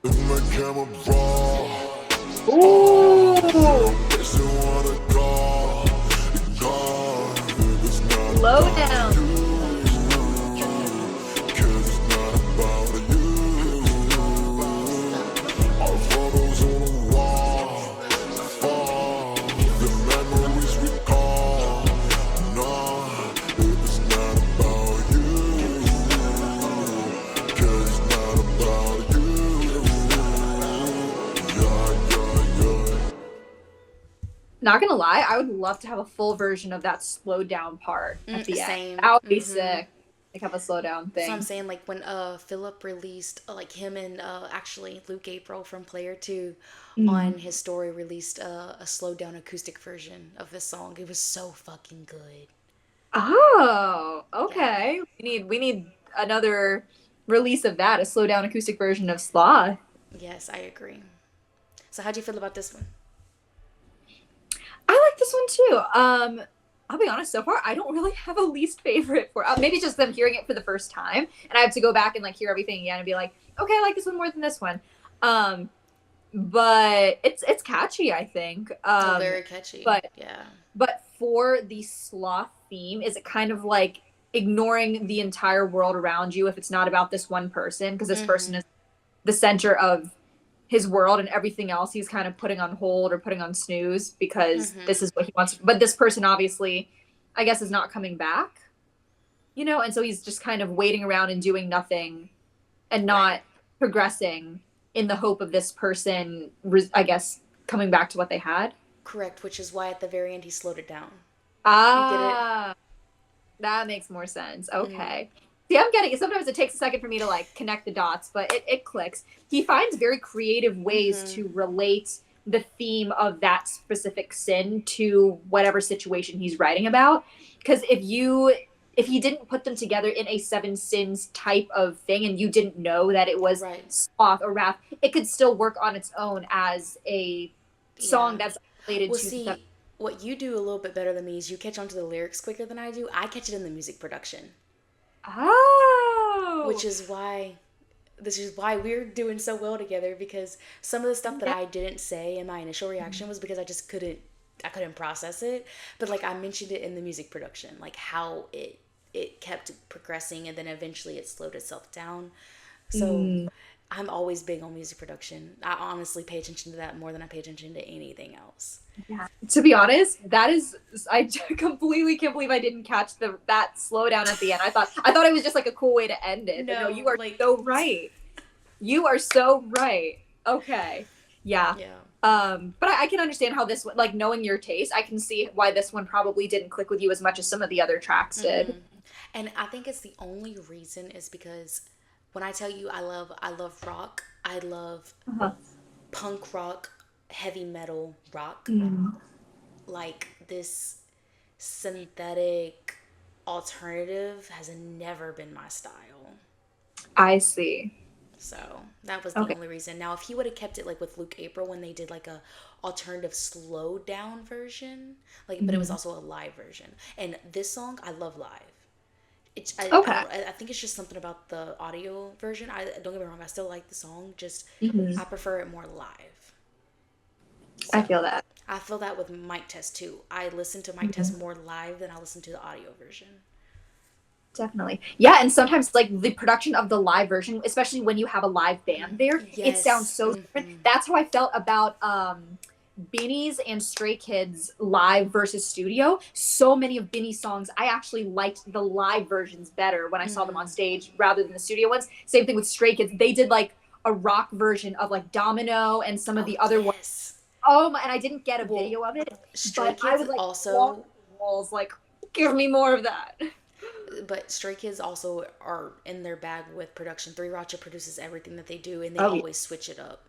In my camera raw. Ooh. If you wanna go, ignore if it's not Slow about down. you, 'cause it's not about you. Our photos on the wall, fall, the memories recall. No, if it's not about you, 'cause it's not about you. Yeah. Not gonna lie, I would love to have a full version of that slowed down part at the Same. end. That would be sick. Like have a slow down thing. So I'm saying, like, when Philip released, like, him and actually Luke April from Player 2 on his story released a slowed down acoustic version of this song. It was so fucking good. Oh, okay. We need another release of that, a slow down acoustic version of Sloth. Yes, I agree. So how'd you feel about this one? I like this one too. I'll be honest, so far I don't really have a least favorite for maybe just them hearing it for the first time and I have to go back and like hear everything again and be like, okay, I like this one more than this one. But it's catchy, I think. Very catchy. But yeah. But for the sloth theme, is it kind of like ignoring the entire world around you if it's not about this one person? Because this person is the center of his world, and everything else he's kind of putting on hold or putting on snooze because this is what he wants. But this person obviously, I guess, is not coming back, you know, and so he's just kind of waiting around and doing nothing and not progressing in the hope of this person, I guess, coming back to what they had. Correct, which is why at the very end he slowed it down. You get Ah, that makes more sense. Okay. See, I'm getting it. Sometimes it takes a second for me to like connect the dots, but it clicks. He finds very creative ways to relate the theme of that specific sin to whatever situation he's writing about. Because if he didn't put them together in a seven sins type of thing and you didn't know that it was Right. sloth or wrath, it could still work on its own as a song Yeah. that's related Well, to see, what you do a little bit better than me is you catch on to the lyrics quicker than I do. I catch it in the music production, Oh, which is why this is why we're doing so well together, because some of the stuff that I didn't say in my initial reaction was because I couldn't process it. But like I mentioned it in the music production, like how it kept progressing and then eventually it slowed itself down. So I'm always big on music production. I honestly pay attention to that more than I pay attention to anything else. yeah. To be honest, I completely can't believe I didn't catch that slowdown at the end. I thought it was just like a cool way to end it. But no, No, you are like- so right. You are so right. Okay. Yeah. Yeah. But I can understand how this one, like knowing your taste, I can see why this one probably didn't click with you as much as some of the other tracks did. And I think it's the only reason is because when I tell you I love rock, I love punk rock, heavy metal rock. Like this synthetic alternative has never been my style. I see. So that was the only reason. Now, if he would have kept it like with Luke April when they did like a alternative slowed down version, like, but it was also a live version. And this song, I love live. I think it's just something about the audio version. Don't get me wrong, I still like the song. Just I prefer it more live. I feel that. I feel that with Mic Test too. I listen to Mic Test more live than I listen to the audio version. Definitely. Yeah, and sometimes like the production of the live version, especially when you have a live band there, it Yes. sounds so different. That's how I felt about Beanie's and Stray Kids live versus studio. So many of Beanie's songs, I actually liked the live versions better when I saw them on stage rather than the studio ones. Same thing with Stray Kids. They did like a rock version of like Domino and some of the other ones. Yes. Oh my, and I didn't get a video of it. Stray but I Kids would like also, walk the walls like, give me more of that. but Stray Kids also are in their bag with production. Three Racha produces everything that they do, and they Oh, yeah. always switch it up.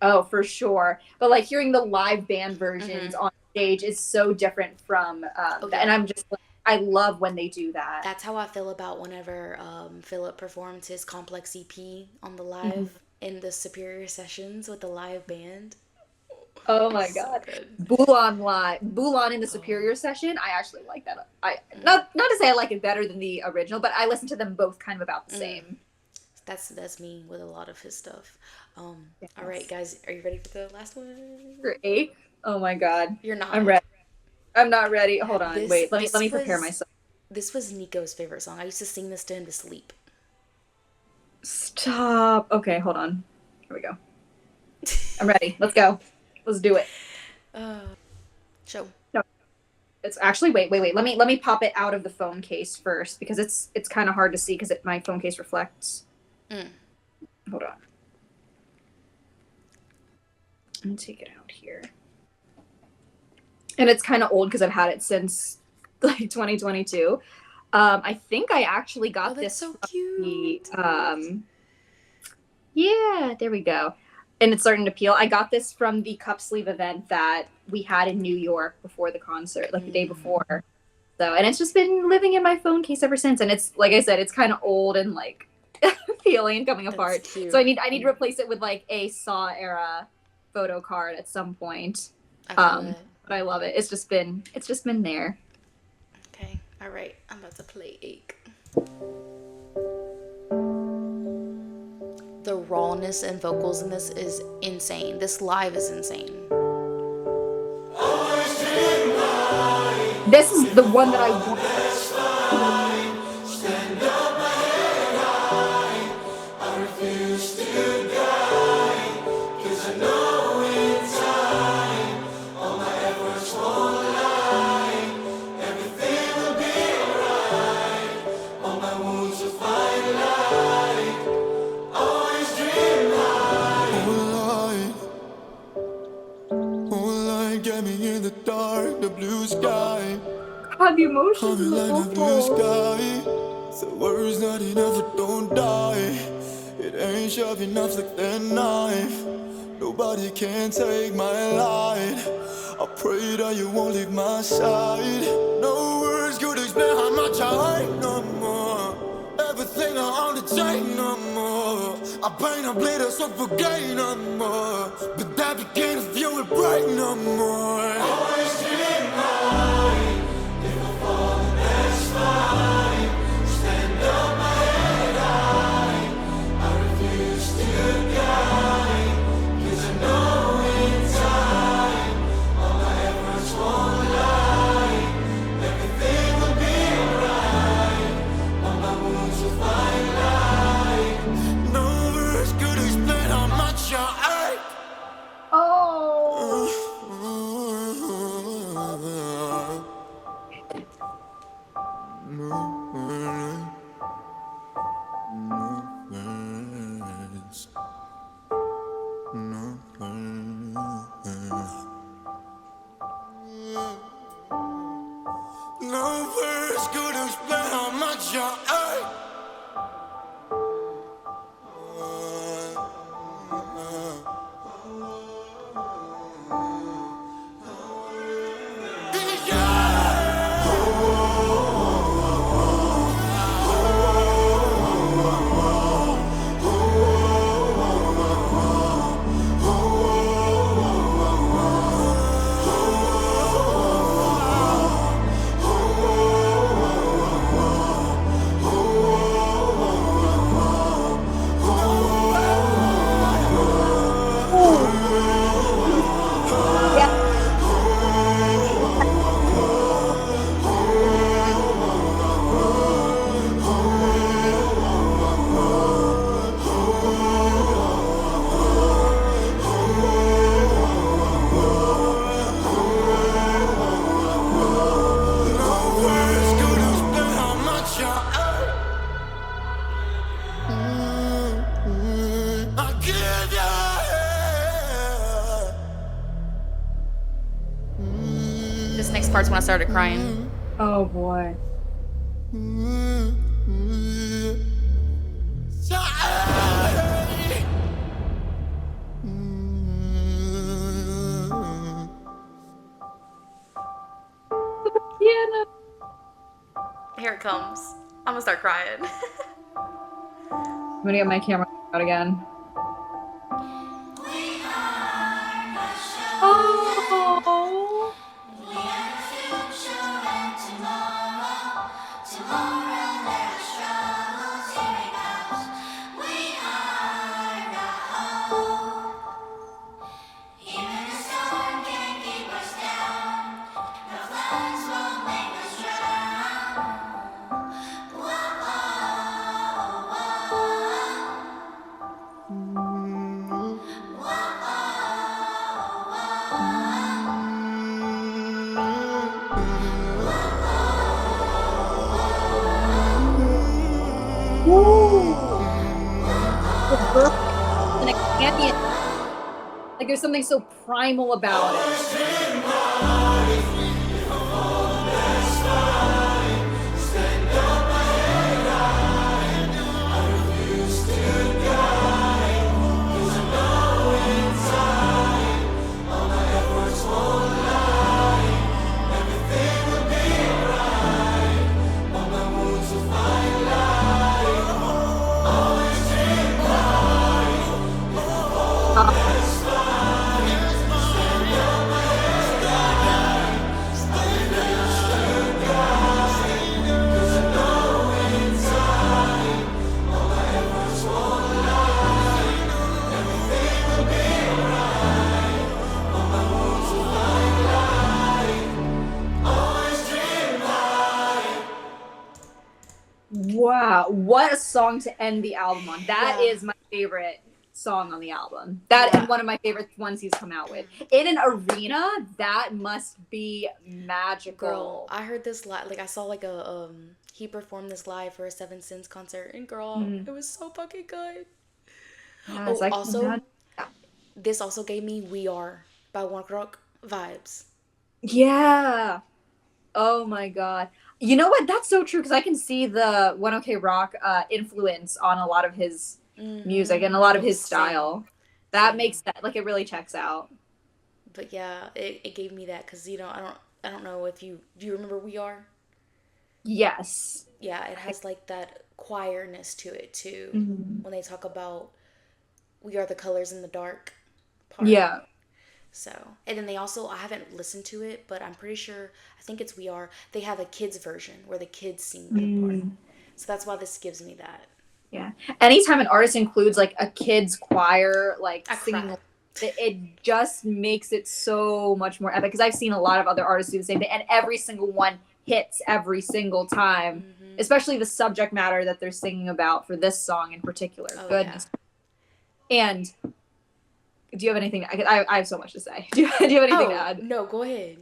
Oh, for sure. But like hearing the live band versions on stage is so different from and I'm just like, I love when they do that. That's how I feel about whenever Felip performed his Complex EP on the live in the Superior Sessions with the live band. Oh my So god. good. Bulan in the Superior session, I actually like that. I not to say I like it better than the original, but I listen to them both kind of about the same. That's me with a lot of his stuff. All right, guys, are you ready for the last one? Great. Oh my god. You're not. I'm ready. I'm not ready. Hold on. This- Wait, let this me prepare was- myself. This was Nico's favorite song. I used to sing this to him to sleep. Stop. Okay, hold on. Here we go. I'm ready. Let's go. Let's do it. Show. It's actually wait. Let me pop it out of the phone case first because it's kind of hard to see because my phone case reflects. Hold on. Let me take it out here. And it's kind of old because I've had it since like 2022. I think I actually got that's this so from cute. yeah, there we go. And it's starting to peel. I got this from the cup sleeve event that we had in New York before the concert, like the day before. So, and it's just been living in my phone case ever since. And it's, like I said, it's kind of old and like peeling and coming apart. cute. So I need to replace it with like a Saw era photo card at some point. I feel it. But I love it. It's just been there. Okay. All right. I'm about to play Ache. The rawness and vocals in this is insane. This live is insane. This is the one that I want. in the dark, the blue sky. God, the emotions Coming in the like the blue vocals. sky. The words not enough, it don't die. It ain't sharp enough like that knife. Nobody can take my light. I pray that you won't leave my side. No words could explain how much I hate no more. Everything I undertake no more. I pain, I bleed, I suffocate no more. But that became a few will break no more. Always dream high. If I fall, then that's fine. Stand up, my head high. I refuse to die. 'Cause I know in time all my efforts won't lie. Everything will be alright. All my wounds will find light. No words could explain how much I ache. Oh. No words could explain how much I hate. Yeah. This next part's when I started crying. Oh boy. Piano. Here it comes. I'm gonna start crying. I'm gonna get my camera out again. Oh. The birth and a canyon. Like there's something so primal about it. Wow, what a song to end the album on. That is my favorite song on the album. That and one of my favorite ones he's come out with. In an arena, that must be magical. Girl, I heard this live. Like I saw like a he performed this live for a Seven Sins concert, and girl, it was so fucking good. Yes, also, this also gave me "We Are" by One Rock vibes. Yeah. Oh my god. You know what? That's so true because I can see the One OK Rock influence on a lot of his music and a lot of his Same, style. That makes same. that like it really checks out. But yeah, it gave me that because I don't know if you do you remember We Are? Yes. Yeah, it has like that choirness to it too. Mhm. When they talk about we are the colors in the dark part. Yeah. So, and then they also, I haven't listened to it, but I'm pretty sure, I think it's We Are, they have a kids version where the kids sing the part. Mm. So that's why this gives me that. Yeah. Anytime an artist includes like a kids choir, like I singing, cried. it just makes it so much more epic. Because I've seen a lot of other artists do the same thing, and every single one hits every single time. Especially the subject matter that they're singing about for this song in particular. Oh, yeah. Goodness. And do you have anything? I have so much to say. Do you have anything to Oh, add? no, go ahead.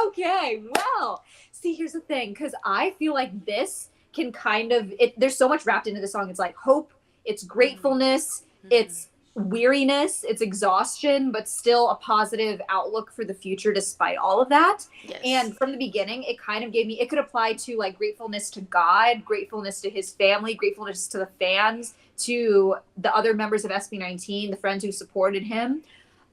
Okay, well, see, here's the thing, because I feel like this can kind of there's so much wrapped into the song. It's like hope, it's gratefulness, it's weariness, it's exhaustion, but still a positive outlook for the future despite all of that. Yes. And from the beginning, it kind of gave me it could apply to like gratefulness to God, gratefulness to his family, gratefulness to the fans, to the other members of SB19, the friends who supported him,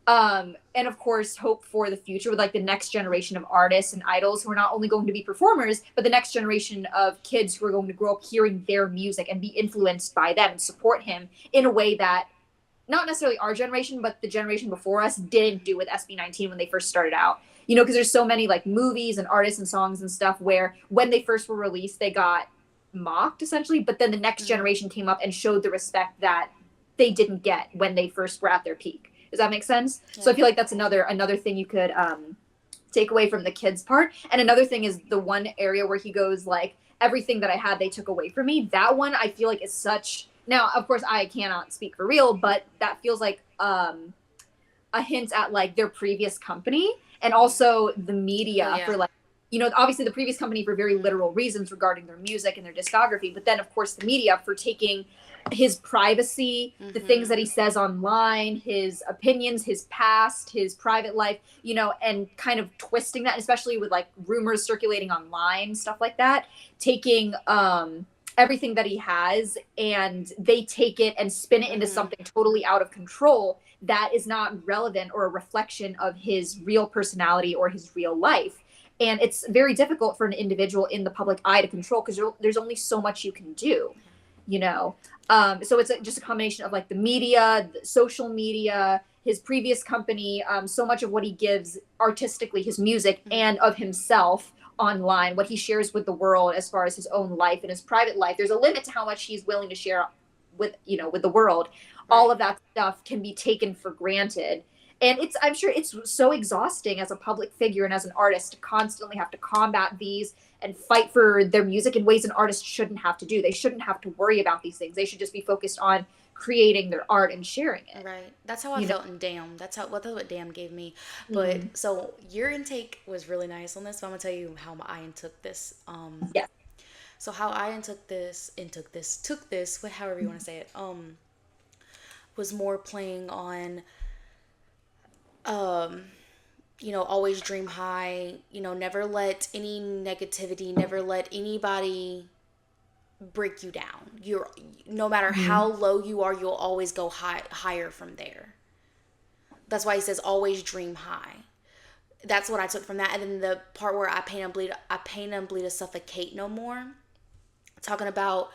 and of course hope for the future with like the next generation of artists and idols who are not only going to be performers but the next generation of kids who are going to grow up hearing their music and be influenced by them and support him in a way that not necessarily our generation but the generation before us didn't do with SB19 when they first started out, you know, because there's so many like movies and artists and songs and stuff where when they first were released they got mocked essentially, but then the next generation came up and showed the respect that they didn't get when they first were at their peak. Does that make sense? Yeah. So I feel like that's another thing you could take away from the kids part. And another thing is the one area where he goes like, everything that I had, they took away from me. That one I feel like is such. Now, of course, I cannot speak for real, but that feels like a hint at like their previous company and also the media for like, you know, obviously the previous company for very literal reasons regarding their music and their discography, but then of course the media for taking his privacy, the things that he says online, his opinions, his past, his private life, you know, and kind of twisting that, especially with like rumors circulating online, stuff like that, taking everything that he has and they take it and spin it into something totally out of control that is not relevant or a reflection of his real personality or his real life. And it's very difficult for an individual in the public eye to control because there's only so much you can do, you know. So it's just a combination of like the media, the social media, his previous company, so much of what he gives artistically, his music, and of himself online, what he shares with the world as far as his own life and his private life. There's a limit to how much he's willing to share with, you know, with the world. All of that stuff can be taken for granted. And I'm sure it's so exhausting as a public figure and as an artist to constantly have to combat these and fight for their music in ways an artist shouldn't have to do. They shouldn't have to worry about these things. They should just be focused on creating their art and sharing it. Right. That's how I felt in Damn. That's what Damn gave me. But so your intake was really nice on this. So I'm gonna tell you how I took this. Yeah. So how I took this, however you want to say it, was more playing on, you know, always dream high. You know, never let any negativity, never let anybody break you down. You're no matter how low you are, you'll always go higher from there. That's why he says always dream high. That's what I took from that. And then the part where I pain and bleed to suffocate no more. Talking about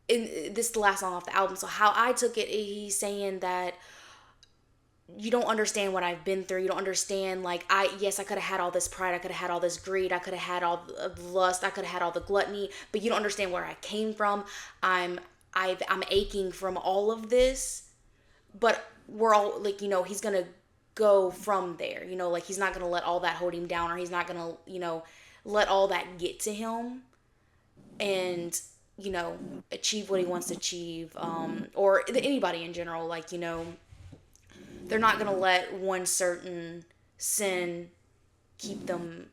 this is the last song off the album. So how I took it, he's saying that you don't understand what I've been through. You don't understand, like, I could have had all this pride. I could have had all this greed. I could have had all the lust. I could have had all the gluttony, but you don't understand where I came from. I'm aching from all of this, but we're all like, you know, he's going to go from there, you know, like he's not going to let all that hold him down, or he's not going to, you know, let all that get to him and, you know, achieve what he wants to achieve. Or anybody in general, like, you know, they're not going to let one certain sin keep them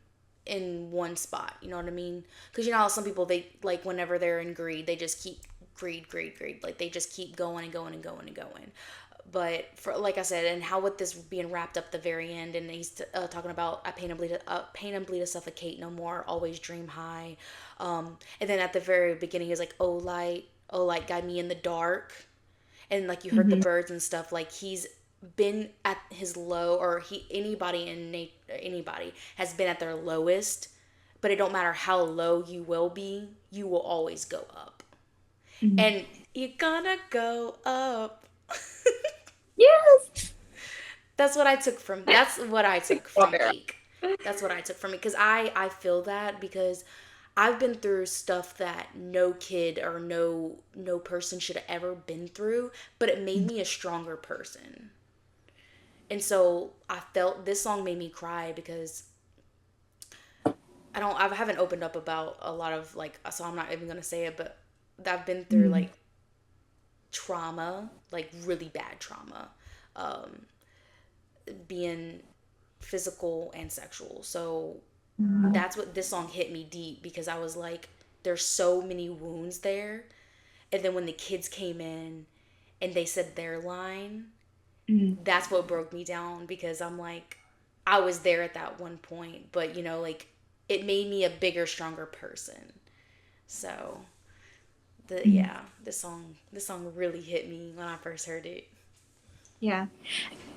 in one spot. You know what I mean? Because, you know how some people, they, like, whenever they're in greed, they just keep greed. Like, they just keep going and going and going and going. But for like I said, and how with this being wrapped up the very end, and he's talking about I pain and bleed to suffocate no more, always dream high, and then at the very beginning he's like, oh light, guide me in the dark, and like you heard the birds and stuff. Like he's been at his low, or anybody has been at their lowest, but it don't matter how low you will be, you will always go up, and you're gonna go up. Yes. That's what I took from Ake. That's what I took from it, because I feel that, because I've been through stuff that no kid or no person should have ever been through, but it made me a stronger person. And so I felt this song made me cry, because I haven't opened up about a lot of, like, so I'm not even gonna say it, but I've been through like trauma, like really bad trauma, being physical and sexual. So that's what this song hit me deep, because I was like, there's so many wounds there. And then when the kids came in and they said their line, that's what broke me down, because I'm like, I was there at that one point, but you know, like, it made me a bigger, stronger person. So this song really hit me when I first heard it. Yeah.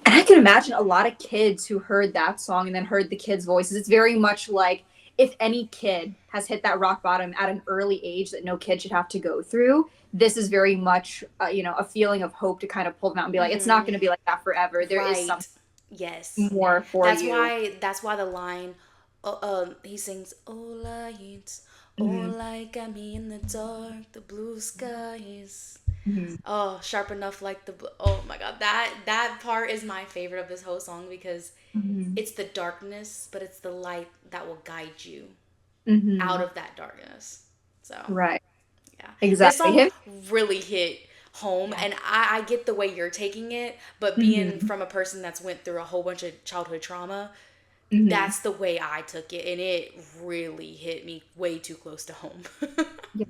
And I can imagine a lot of kids who heard that song and then heard the kids' voices. It's very much like, if any kid has hit that rock bottom at an early age that no kid should have to go through, this is very much, a feeling of hope to kind of pull them out and be like, it's not going to be like that forever. There is something more for you. That's why the line, he sings, "Oh light, oh light, got me in the dark, the blue skies." Oh, sharp enough like oh my god, that part is my favorite of this whole song, because it's the darkness, but it's the light that will guide you out of that darkness. So right, yeah, exactly. This song really hit home, and I get the way you're taking it, but being from a person that's went through a whole bunch of childhood trauma, that's the way I took it, and it really hit me way too close to home. Yeah.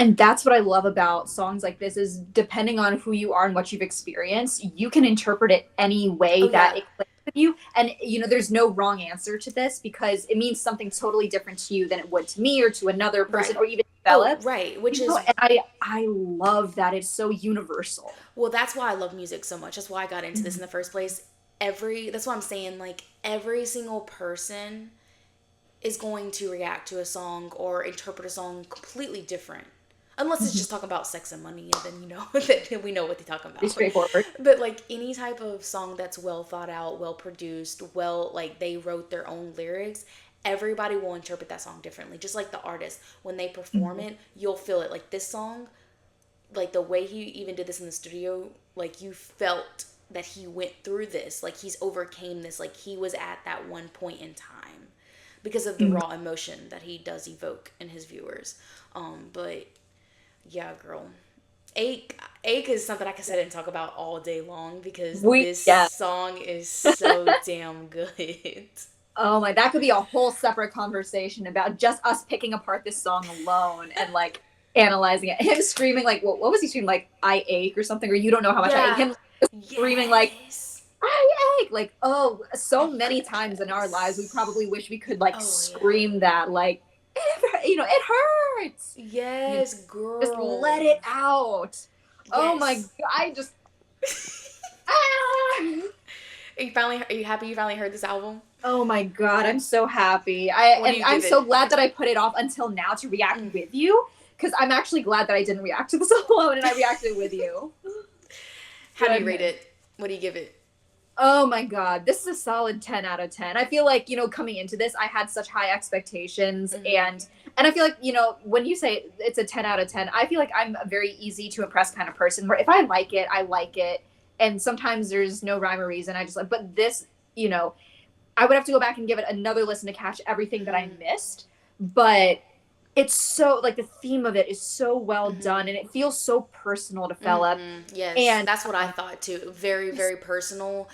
And that's what I love about songs like this, is depending on who you are and what you've experienced, you can interpret it any way it clicks with you. And, there's no wrong answer to this, because it means something totally different to you than it would to me or to another person or even Felip. Which is... And I love that it's so universal. Well, that's why I love music so much. That's why I got into this in the first place. That's what I'm saying, like, every single person is going to react to a song or interpret a song completely different. Unless it's just talking about sex and money, and then we know what they're talking about. It's straightforward. But like any type of song that's well thought out, well produced, like they wrote their own lyrics, everybody will interpret that song differently. Just like the artist, when they perform it, you'll feel it. Like this song, like the way he even did this in the studio, like you felt that he went through this, like he's overcame this, like he was at that one point in time because of the raw emotion that he does evoke in his viewers. But yeah, girl, Ake is something I can sit and talk about all day long, because this song is so damn good. Oh my, that could be a whole separate conversation about just us picking apart this song alone and like analyzing it. Him screaming like, what was he screaming? Like, I ache or something, or you don't know how much I ache. Him screaming like, I ache. Like, so many times in our lives, we probably wish we could like scream that, like, it hurts. Yes, girl. Just let it out. Yes. Oh my god, I just... Are you happy you finally heard this album? Oh my god, I'm so happy. I'm so glad that I put it off until now to react with you, because I'm actually glad that I didn't react to this alone and I reacted with you. How do you rate it? What do you give it? Oh my god, this is a solid 10 out of 10. I feel like, coming into this, I had such high expectations, and I feel like, when you say it's a 10 out of 10, I feel like I'm a very easy to impress kind of person, where if I like it, I like it, and sometimes there's no rhyme or reason. I just like, but this, I would have to go back and give it another listen to catch everything that I missed, but it's so, like, the theme of it is so well done, and it feels so personal to Felip. Yes, and that's what I thought too. Very, very personal.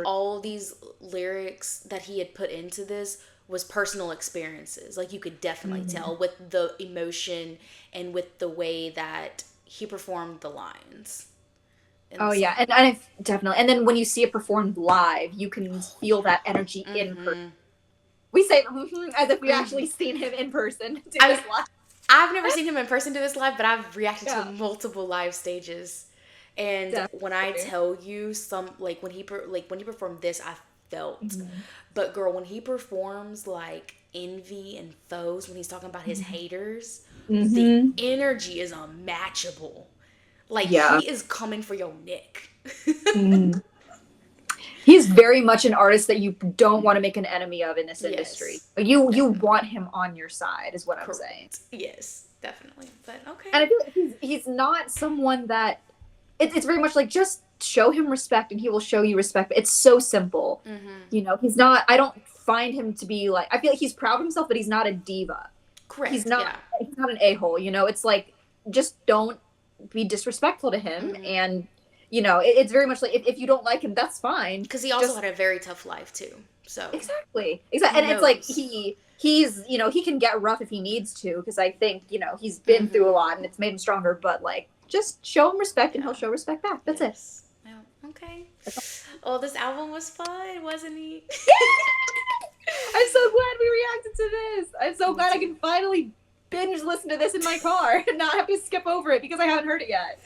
All these lyrics that he had put into this was personal experiences. Like, you could definitely tell with the emotion and with the way that he performed the lines. in Oh the yeah, song. and I've definitely. And then when you see it performed live, you can feel that energy in person. We say as if we've actually seen him in person do I this mean, live. I've never seen him in person do this live, but I've reacted to Yeah, multiple live stages. And when I definitely. tell you some, like when he performed this, I felt. Mhm. But girl, when he performs like Envy and Foes, when he's talking about his Mhm. haters, the Mhm. energy is unmatchable. Like Yeah. he is coming for your neck. Mm. He's very much an artist that you don't want to make an enemy of in this industry. Yes, You definitely. want him on your side, is what I'm saying. Correct. Yes, definitely. But okay. And I feel like he's not someone that it's very much like just show him respect and he will show you respect. It's so simple. You know, he's not I don't find him to be like I feel like he's proud of himself, but he's not a diva. He's Correct. not Yeah. he's not an a-hole, you know. It's like just don't be disrespectful to him and you know, it's very much like if you don't like him, that's fine. Because he also Just had a very tough life too. So exactly. he And it's like knows. he's you know he can get rough if he needs to because I think you know he's been through a lot and it's made him stronger. But like just show him respect and Yeah. he'll show respect back. That's it. Yes. Well, okay. Oh, this album was fun, wasn't he? I'm so glad we reacted to this. I'm so glad I can finally binge listen to this in my car and not have to skip over it because I haven't heard it yet.